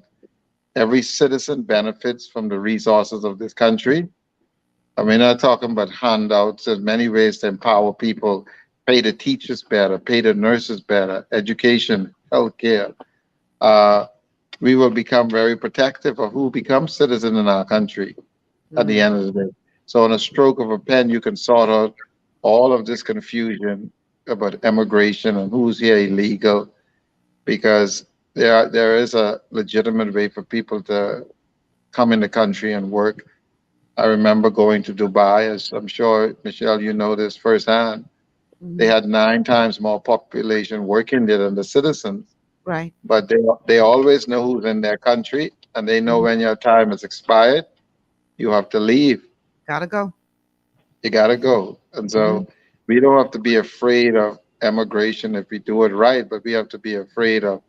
every citizen benefits from the resources of this country. I mean, I'm not talking about handouts. There's many ways to empower people, pay the teachers better, pay the nurses better, education, healthcare. We will become very protective of who becomes citizen in our country at the end of the day. So on a stroke of a pen, you can sort out all of this confusion about immigration and who's here illegal, because there is a legitimate way for people to come in the country and work. I remember going to Dubai, as I'm sure, Michelle, you know this firsthand. Mm-hmm. They had 9 times more population working there than the citizens. Right. But they always know who's in their country, and they know when your time is expired, you have to leave. Gotta go. You gotta go. And so we don't have to be afraid of immigration if we do it right, but we have to be afraid of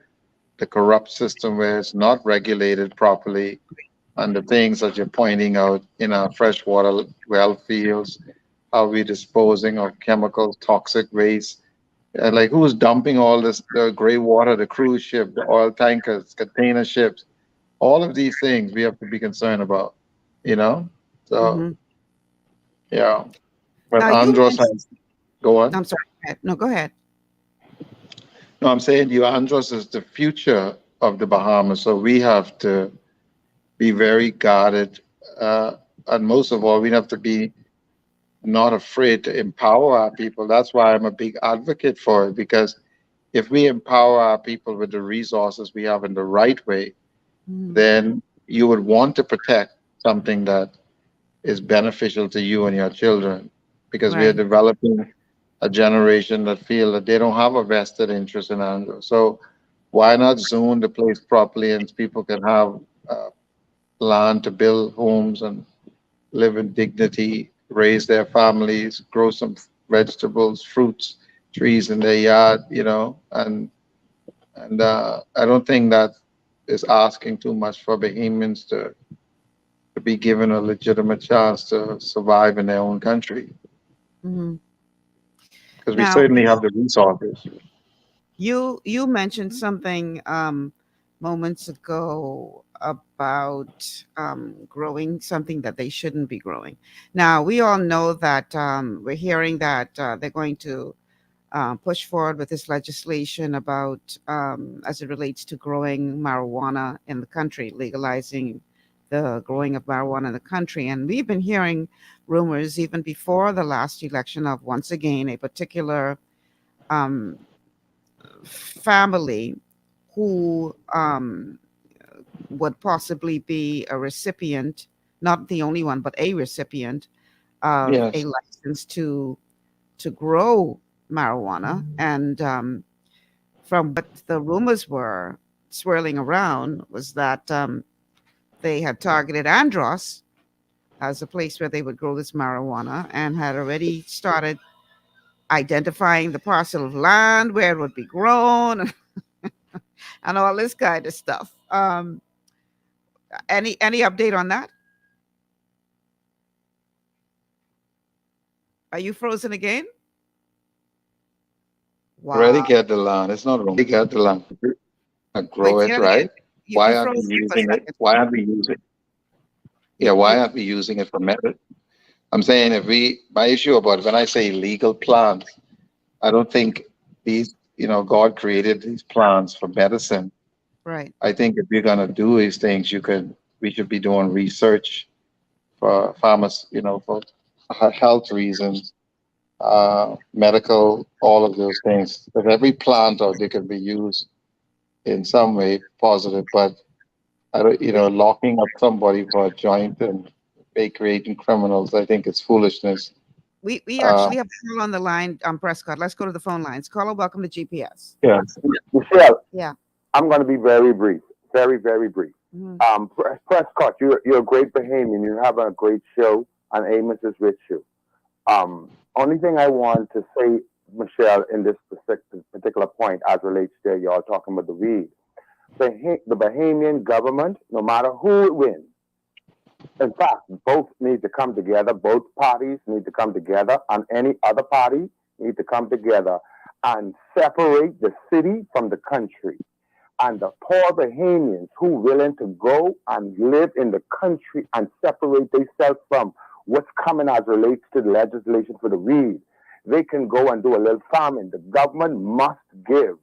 the corrupt system where it's not regulated properly, and the things that you're pointing out in our freshwater well fields, how we're disposing of chemicals, toxic waste. Like who's dumping all this, the gray water, the cruise ship, the oil tankers, container ships, all of these things we have to be concerned about, you know? So, yeah. But Now, Andros has, go on. I'm sorry. Go ahead. No, go ahead. No, I'm saying you, Andros is the future of the Bahamas, so we have to be very guarded. And most of all, we have to be not afraid to empower our people. That's why I'm a big advocate for it, because if we empower our people with the resources we have in the right way, then you would want to protect something that is beneficial to you and your children, because we are developing a generation that feel that they don't have a vested interest in Andros. So why not zone the place properly and people can have land to build homes and live in dignity, raise their families, grow some vegetables, fruits, trees in their yard, you know, and I don't think that is asking too much for Bahamians to be given a legitimate chance to survive in their own country. Hmm. Because we Now, certainly have the resources. you mentioned something moments ago about growing something that they shouldn't be growing. Now, we all know that we're hearing that they're going to push forward with this legislation about as it relates to growing marijuana in the country, legalizing the growing of marijuana in the country. And we've been hearing rumors even before the last election of, once again, a particular um, family who would possibly be a recipient, not the only one, but a recipient of a Yes. license to grow marijuana. And from what the rumors were swirling around was that they had targeted Andros as a place where they would grow this marijuana and had already started identifying the parcel of land where it would be grown and all this kind of stuff. Any update on that? Are you frozen again? Already Wow. get the land. It's not wrong. They get the land. Grow Wait, say it, that again. right? You Why aren't we froze there for a using it? second. Why aren't we using it? Yeah, why aren't we using it for method? I'm saying my issue about when I say legal plants, I don't think these, God created these plants for medicine. Right. I think if we're gonna do these things, we should be doing research for farmers, for health reasons, medical, all of those things. But every plant out there can be used in some way positive, but I don't, locking up somebody for a joint and they creating criminals, I think it's foolishness. We actually have a call on the line, Prescott. Let's go to the phone lines. Caller, welcome to GPS. Yes. Michelle, Yeah. I'm going to be very brief, very, very brief. Prescott, you're a great Bahamian. You're having a great show, and Amos is with you. Only thing I want to say, Michelle, in this particular point, as relates to y'all talking about the weed, the Bahamian government, no matter who it wins, in fact, both need to come together. Both parties need to come together, and any other party need to come together and separate the city from the country. And the poor Bahamians who willing to go and live in the country and separate themselves from what's coming as relates to the legislation for the weed, they can go and do a little farming. The government must give.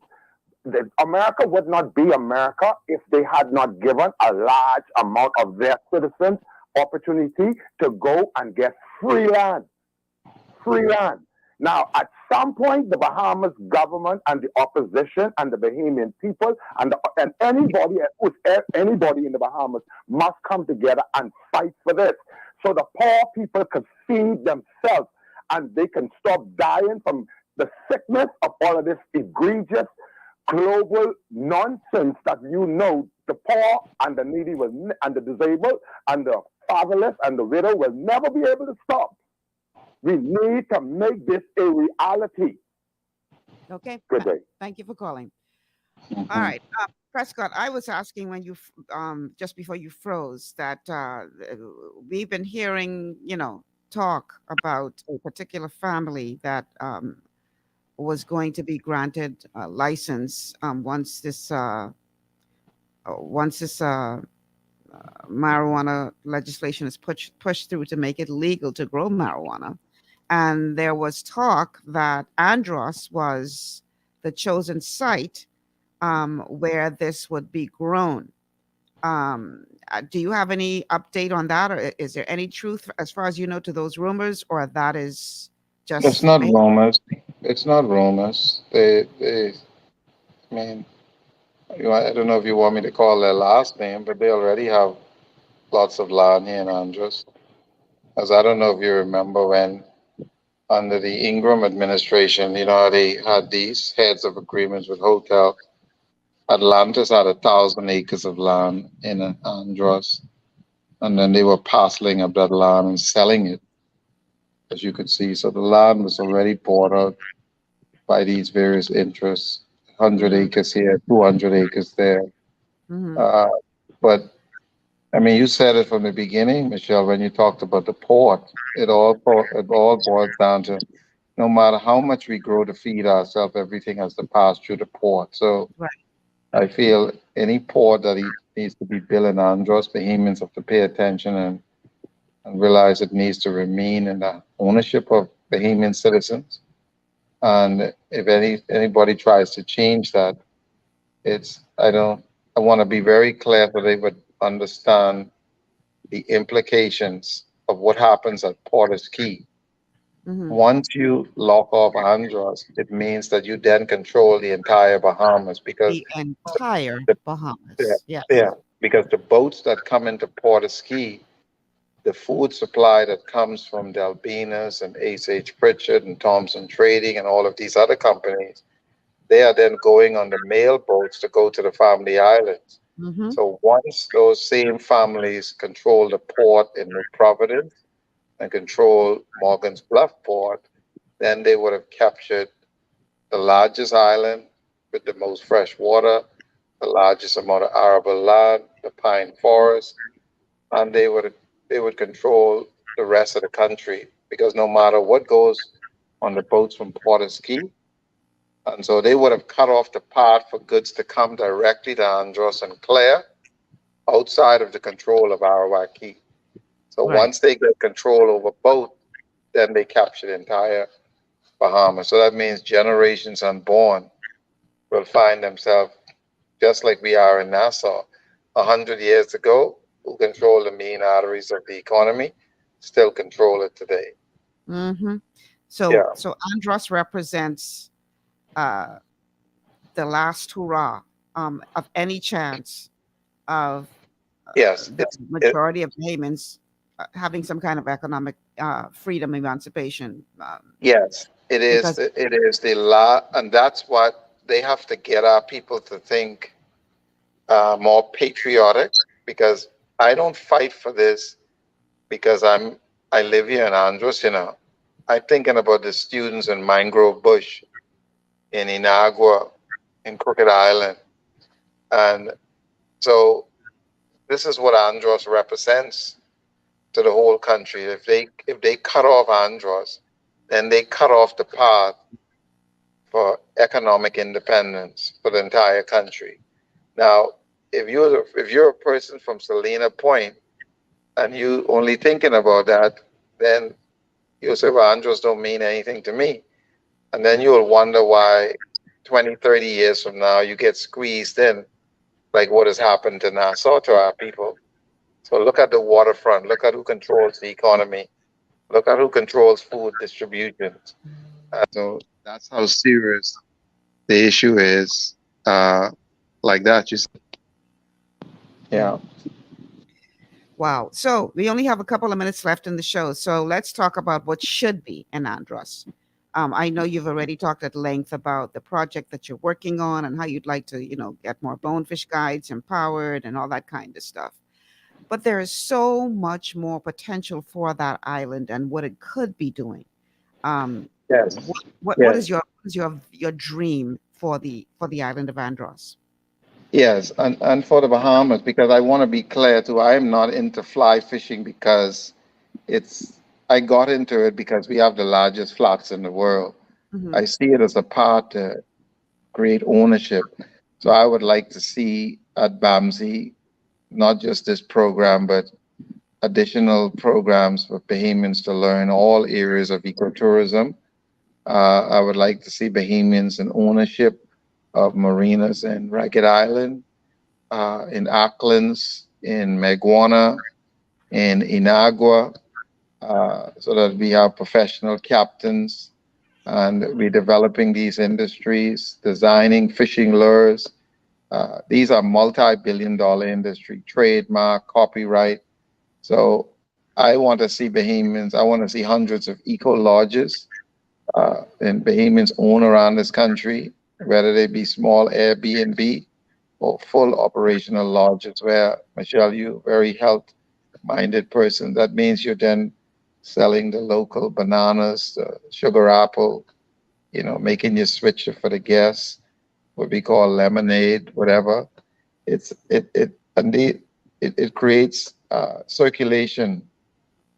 America would not be America if they had not given a large amount of their citizens opportunity to go and get free land. Free land. Now, at some point, the Bahamas government and the opposition and the Bahamian people and anybody in the Bahamas must come together and fight for this, so the poor people can feed themselves and they can stop dying from the sickness of all of this egregious global nonsense that the poor and the needy and the disabled and the fatherless and the widow will never be able to stop. We need to make this a reality. Okay. Good day. Thank you for calling. All right. Prescott, I was asking when you, just before you froze, that we've been hearing, talk about a particular family that was going to be granted a license once this marijuana legislation is pushed through to make it legal to grow marijuana. And there was talk that Andros was the chosen site where this would be grown. Do you have any update on that, or is there any truth, as far as you know, to those rumors, or that is just? It's not rumors. It's not rumors. I mean, I don't know if you want me to call their last name, but they already have lots of land here in Andros. As I don't know if you remember when, under the Ingram administration, they had these heads of agreements with hotels. Atlantis had 1,000 acres of land in Andros, and then they were parceling up that land and selling it, as you could see. So the land was already bought out by these various interests. 100 acres here, 200 acres there. But I mean, you said it from the beginning, Michelle, when you talked about the port. It all boils down to no matter how much we grow to feed ourselves, everything has to pass through the port. So Right. I feel any port that needs to be built in Andros, Bahamians have to pay attention and realize it needs to remain in the ownership of Bahamian citizens. And if anybody tries to change that, I want to be very clear so they would understand the implications of what happens at Porter's Key. Once you lock off Andros, it means that you then control the entire Bahamas because The entire yeah, Bahamas. Yes. yeah, because the boats that come into Porter's Key, the food supply that comes from Delbina's and H. Pritchard and Thompson Trading and all of these other companies, they are then going on the mail boats to go to the Family Islands. So once those same families control the port in New Providence and control Morgan's Bluff port, then they would have captured the largest island with the most fresh water, the largest amount of arable land, the pine forest, and they would control the rest of the country because no matter what goes on the boats from Porter's Key, and so they would have cut off the path for goods to come directly to Andros and Clare outside of the control of Arawak Key. So once they get control over both, then they capture the entire Bahamas. So that means generations unborn will find themselves just like we are in Nassau. 100 years ago, who controlled the main arteries of the economy, still control it today. So Andros represents the last hurrah of any chance of the majority of Bahamians having some kind of economic freedom, emancipation. Yes, it is. It is the law, and that's what they have to get our people to think more patriotic. Because I don't fight for this because I live here in Andros. You know, I'm thinking about the students in Mangrove Bush, in Inagua, in Crooked Island, and so this is what Andros represents to the whole country. If they cut off Andros, then they cut off the path for economic independence for the entire country. Now, if you're a person from Salina Point and you only thinking about that, then you'll say, well, Andros don't mean anything to me. And then you'll wonder why 20, 30 years from now you get squeezed in, like what has happened to Nassau to our people. So look at the waterfront. Look at who controls the economy. Look at who controls food distribution. So that's how serious the issue is. Like that, you said. Yeah. Wow. So we only have a couple of minutes left in the show. So let's talk about what should be in Andros. I know you've already talked at length about the project that you're working on and how you'd like to, get more bonefish guides empowered and all that kind of stuff. But there is so much more potential for that island and what it could be doing. Yes. What is your dream for the island of Andros? Yes, and for the Bahamas, because I want to be clear too, I am not into fly fishing because I got into it because we have the largest flats in the world. I see it as a part to create ownership. So I would like to see at BAMSI, not just this program, but additional programs for Bahamians to learn all areas of ecotourism. I would like to see Bahamians in ownership of marinas in Ragged Island, in Acklands, in Meguana, in Inagua, so that we have professional captains and we're developing these industries, designing fishing lures. These are multi-billion-dollar industry, trademark, copyright. So I want to see Bahamians, I want to see hundreds of eco-lodges and Bahamians own around this country, whether they be small Airbnb or full operational lodges where, Michelle, you very health-minded person. That means you're then selling the local bananas, the sugar apple, making your switcher for the guests, what we call lemonade, whatever. It's it creates circulation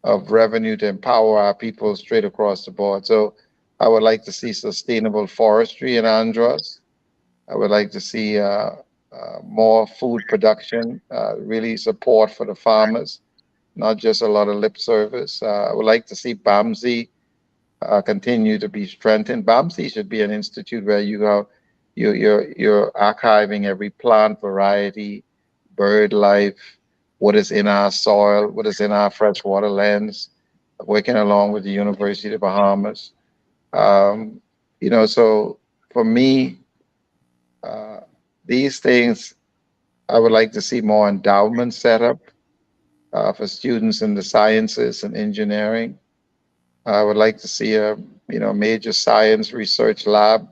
of revenue to empower our people straight across the board. So I would like to see sustainable forestry in Andros. I would like to see more food production, really support for the farmers, not just a lot of lip service. I would like to see BAMSI continue to be strengthened. BAMSI should be an institute where you're archiving every plant variety, bird life, what is in our soil, what is in our freshwater lands, working along with the University of the Bahamas. So for me, these things, I would like to see more endowments set up for students in the sciences and engineering. I would like to see a major science research lab.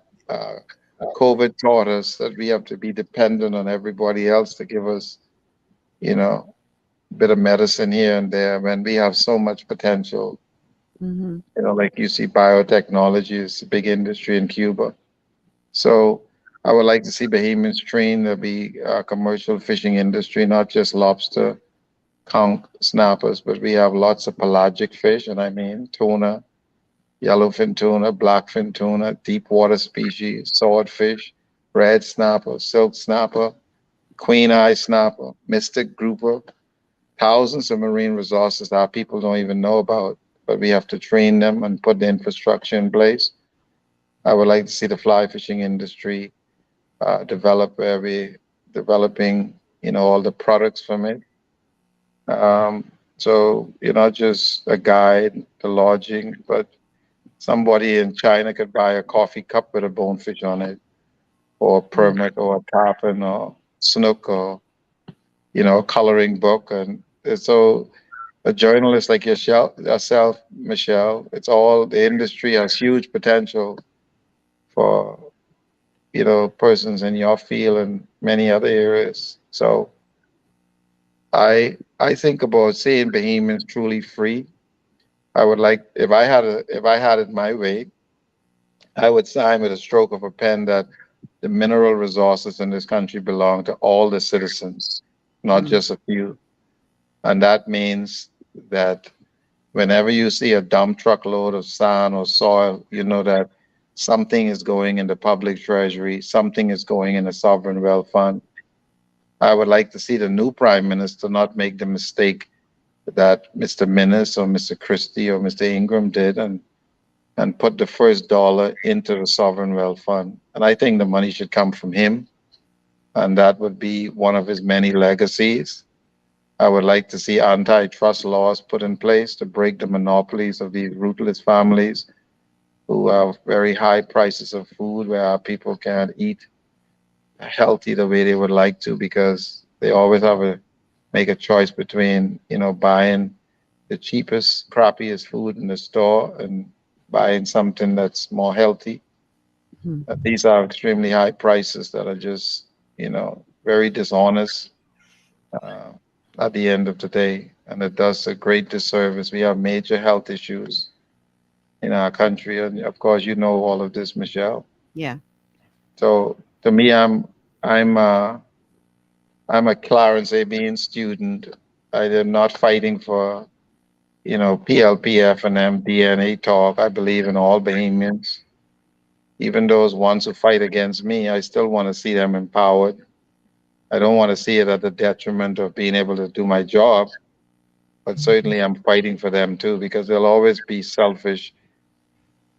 COVID taught us that we have to be dependent on everybody else to give us, a bit of medicine here and there when we have so much potential. Like you see biotechnology is a big industry in Cuba. So I would like to see Bahamians train to be a commercial fishing industry, not just lobster, conch, snappers, but we have lots of pelagic fish, and I mean tuna, yellowfin tuna, blackfin tuna, deep water species, swordfish, red snapper, silk snapper, queen eye snapper, mystic grouper, thousands of marine resources that our people don't even know about, but we have to train them and put the infrastructure in place. I would like to see the fly fishing industry develop where we're developing, all the products from it. So you're not just a guide, the lodging, but somebody in China could buy a coffee cup with a bonefish on it, or a permit, or a tarpon, or snook, or a coloring book. And so a journalist like yourself, Michelle, it's all, the industry has huge potential for persons in your field and many other areas. So I think about seeing Bahamians truly free. I would like, if I had it my way, I would sign with a stroke of a pen that the mineral resources in this country belong to all the citizens, not just a few. And that means that whenever you see a dump truck load of sand or soil, you know that something is going in the public treasury, something is going in the sovereign wealth fund. I would like to see the new prime minister not make the mistake that Mr. Minnis or Mr. Christie or Mr. Ingram did and put the first dollar into the sovereign wealth fund. And I think the money should come from him, and that would be one of his many legacies. I would like to see antitrust laws put in place to break the monopolies of these ruthless families who have very high prices of food, where our people can't eat healthy the way they would like to, because they always have to make a choice between, buying the cheapest, crappiest food in the store and buying something that's more healthy. These are extremely high prices that are just, very dishonest at the end of the day. And it does a great disservice. We have major health issues in our country. And of course, all of this, Michelle. Yeah. So to me, I'm a Clarence A. Bean student. I am not fighting for, PLP, F&M, DNA talk. I believe in all Bahamians. Even those ones who fight against me, I still want to see them empowered. I don't want to see it at the detriment of being able to do my job, but certainly I'm fighting for them too, because there'll always be selfish,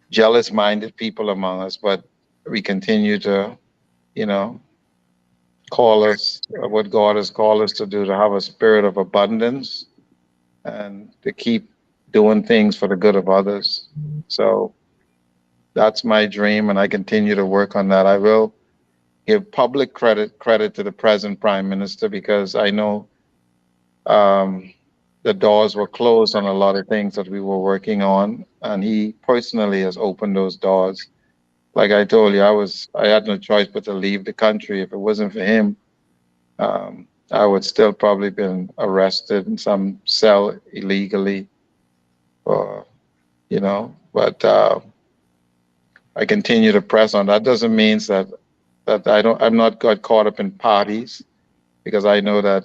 jealous-minded people among us, but we continue to, call us what God has called us to do, to have a spirit of abundance and to keep doing things for the good of others. So that's my dream, and I continue to work on that. I will give public credit to the present Prime Minister, because I know the doors were closed on a lot of things that we were working on, and he personally has opened those doors. Like I told you, I had no choice but to leave the country. If it wasn't for him, I would still probably been arrested in some cell illegally, or But I continue to press on. That doesn't mean that I'm not got caught up in parties, because I know that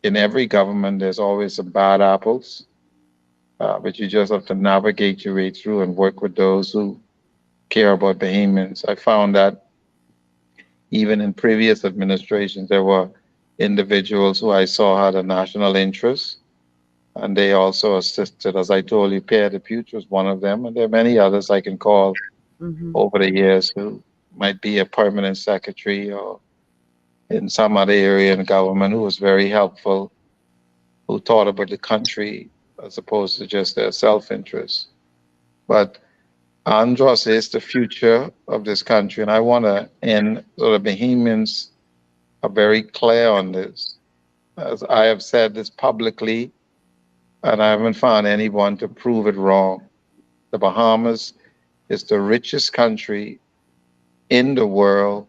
in every government, there's always some bad apples, but you just have to navigate your way through and work with those who care about Bahamians. I found that even in previous administrations, there were individuals who I saw had a national interest, and they also assisted. As I told you, Pierre Depute was one of them, and there are many others I can call over the years who might be a permanent secretary or in some other area in government who was very helpful, who thought about the country as opposed to just their self-interest. But Andros is the future of this country, and I want to end so the Bahamians are very clear on this. As I have said this publicly, and I haven't found anyone to prove it wrong. The Bahamas is the richest country in the world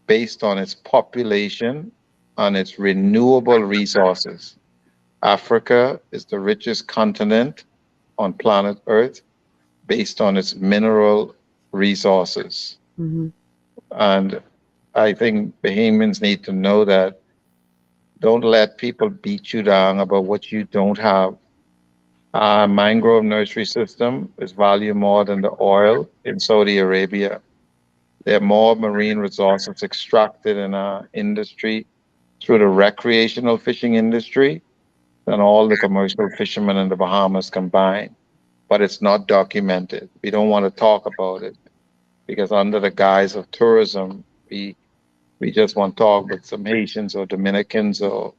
based on its population, on its renewable resources. Africa is the richest continent on planet Earth based on its mineral resources. And I think Bahamians need to know that. Don't let people beat you down about what you don't have. Our mangrove nursery system is valued more than the oil in Saudi Arabia. There are more marine resources extracted in our industry through the recreational fishing industry than all the commercial fishermen in the Bahamas combined. But it's not documented. We don't want to talk about it because under the guise of tourism, we just want to talk with some Haitians or Dominicans or,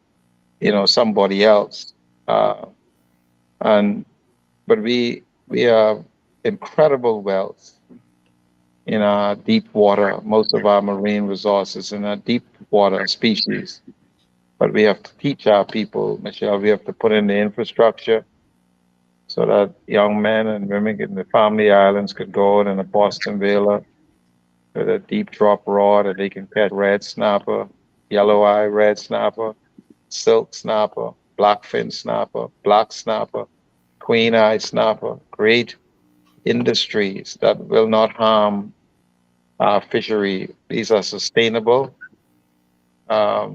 somebody else. But we have incredible wealth in our deep water, most of our marine resources in our deep water species. But we have to teach our people, Michelle, we have to put in the infrastructure so that young men and women in the family islands could go out in a Boston whaler with a deep drop rod and they can catch red snapper, yellow eye red snapper, silk snapper, blackfin snapper, black snapper, queen eye snapper, great industries that will not harm our fishery. These are sustainable. But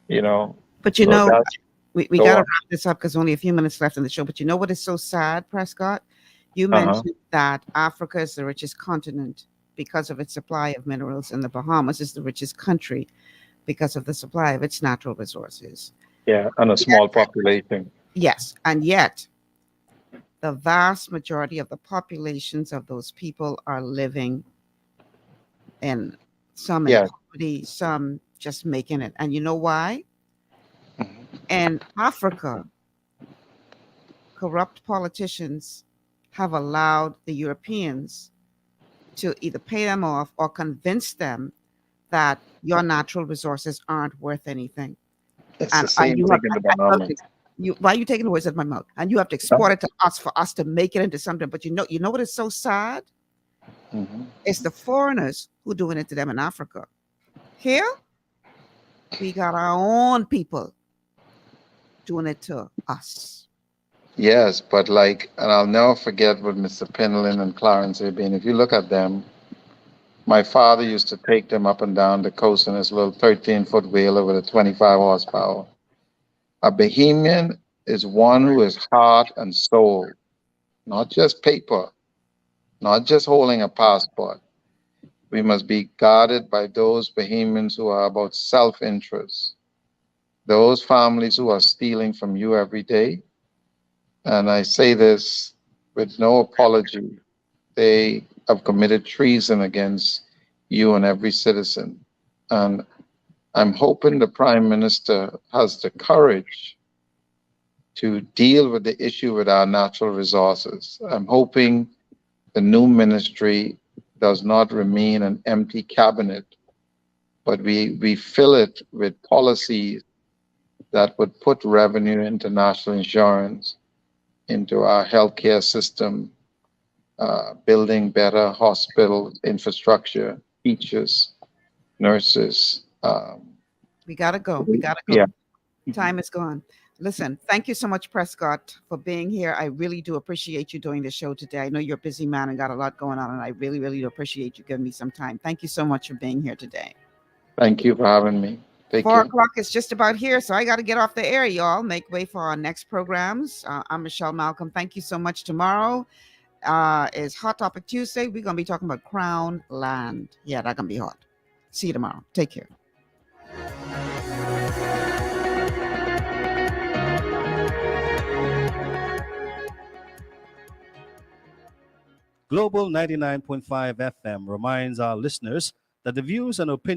we So got to go wrap on. this up because only a few minutes left in the show. But you know what is so sad, Prescott? You Uh-huh. mentioned that Africa is the richest continent because of its supply of minerals, and the Bahamas is the richest country because of the supply of its natural resources. Yeah, and a small population. Yes, and yet the vast majority of the populations of those people are living in some in Yeah. poverty, some just making it. And you know why? In Africa, corrupt politicians have allowed the Europeans to either pay them off or convince them that your natural resources aren't worth anything. It's And the same you thing have, in the and you have Bahamas. to, why are you taking the words out of my mouth? And you have to export it to us for us to make it into something. But you know what is so sad? Mhm. It's the foreigners who doing it to them in Africa. Here, we got our own people doing it to us. Yes, but and I'll never forget what Mr. Penlin and Clarence have been. If you look at them, my father used to take them up and down the coast in his little 13-foot whaler with a 25 horsepower. A Bahamian is one who is heart and soul, not just paper, not just holding a passport. We must be guarded by those Bahamians who are about self-interest, those families who are stealing from you every day. And I say this with no apology. They have committed treason against you and every citizen. And I'm hoping the Prime Minister has the courage to deal with the issue with our natural resources. I'm hoping the new ministry does not remain an empty cabinet, but we fill it with policies that would put revenue into national insurance, into our healthcare system, building better hospital infrastructure, teachers, nurses. We gotta go. We gotta go. Yeah. Time is gone. Listen, thank you so much, Prescott, for being here. I really do appreciate you doing the show today. I know you're a busy man and got a lot going on, and I really, really do appreciate you giving me some time. Thank you so much for being here today. Thank you for having me. Thank 4 you. o'clock is just about here, so I got to get off the air, y'all. Make way for our next programs. I'm Michelle Malcolm. Thank you so much. Tomorrow is Hot Topic Tuesday. We're going to be talking about Crown Land. Yeah, that's going to be hot. See you tomorrow. Take care. Global 99.5 FM reminds our listeners that the views and opinions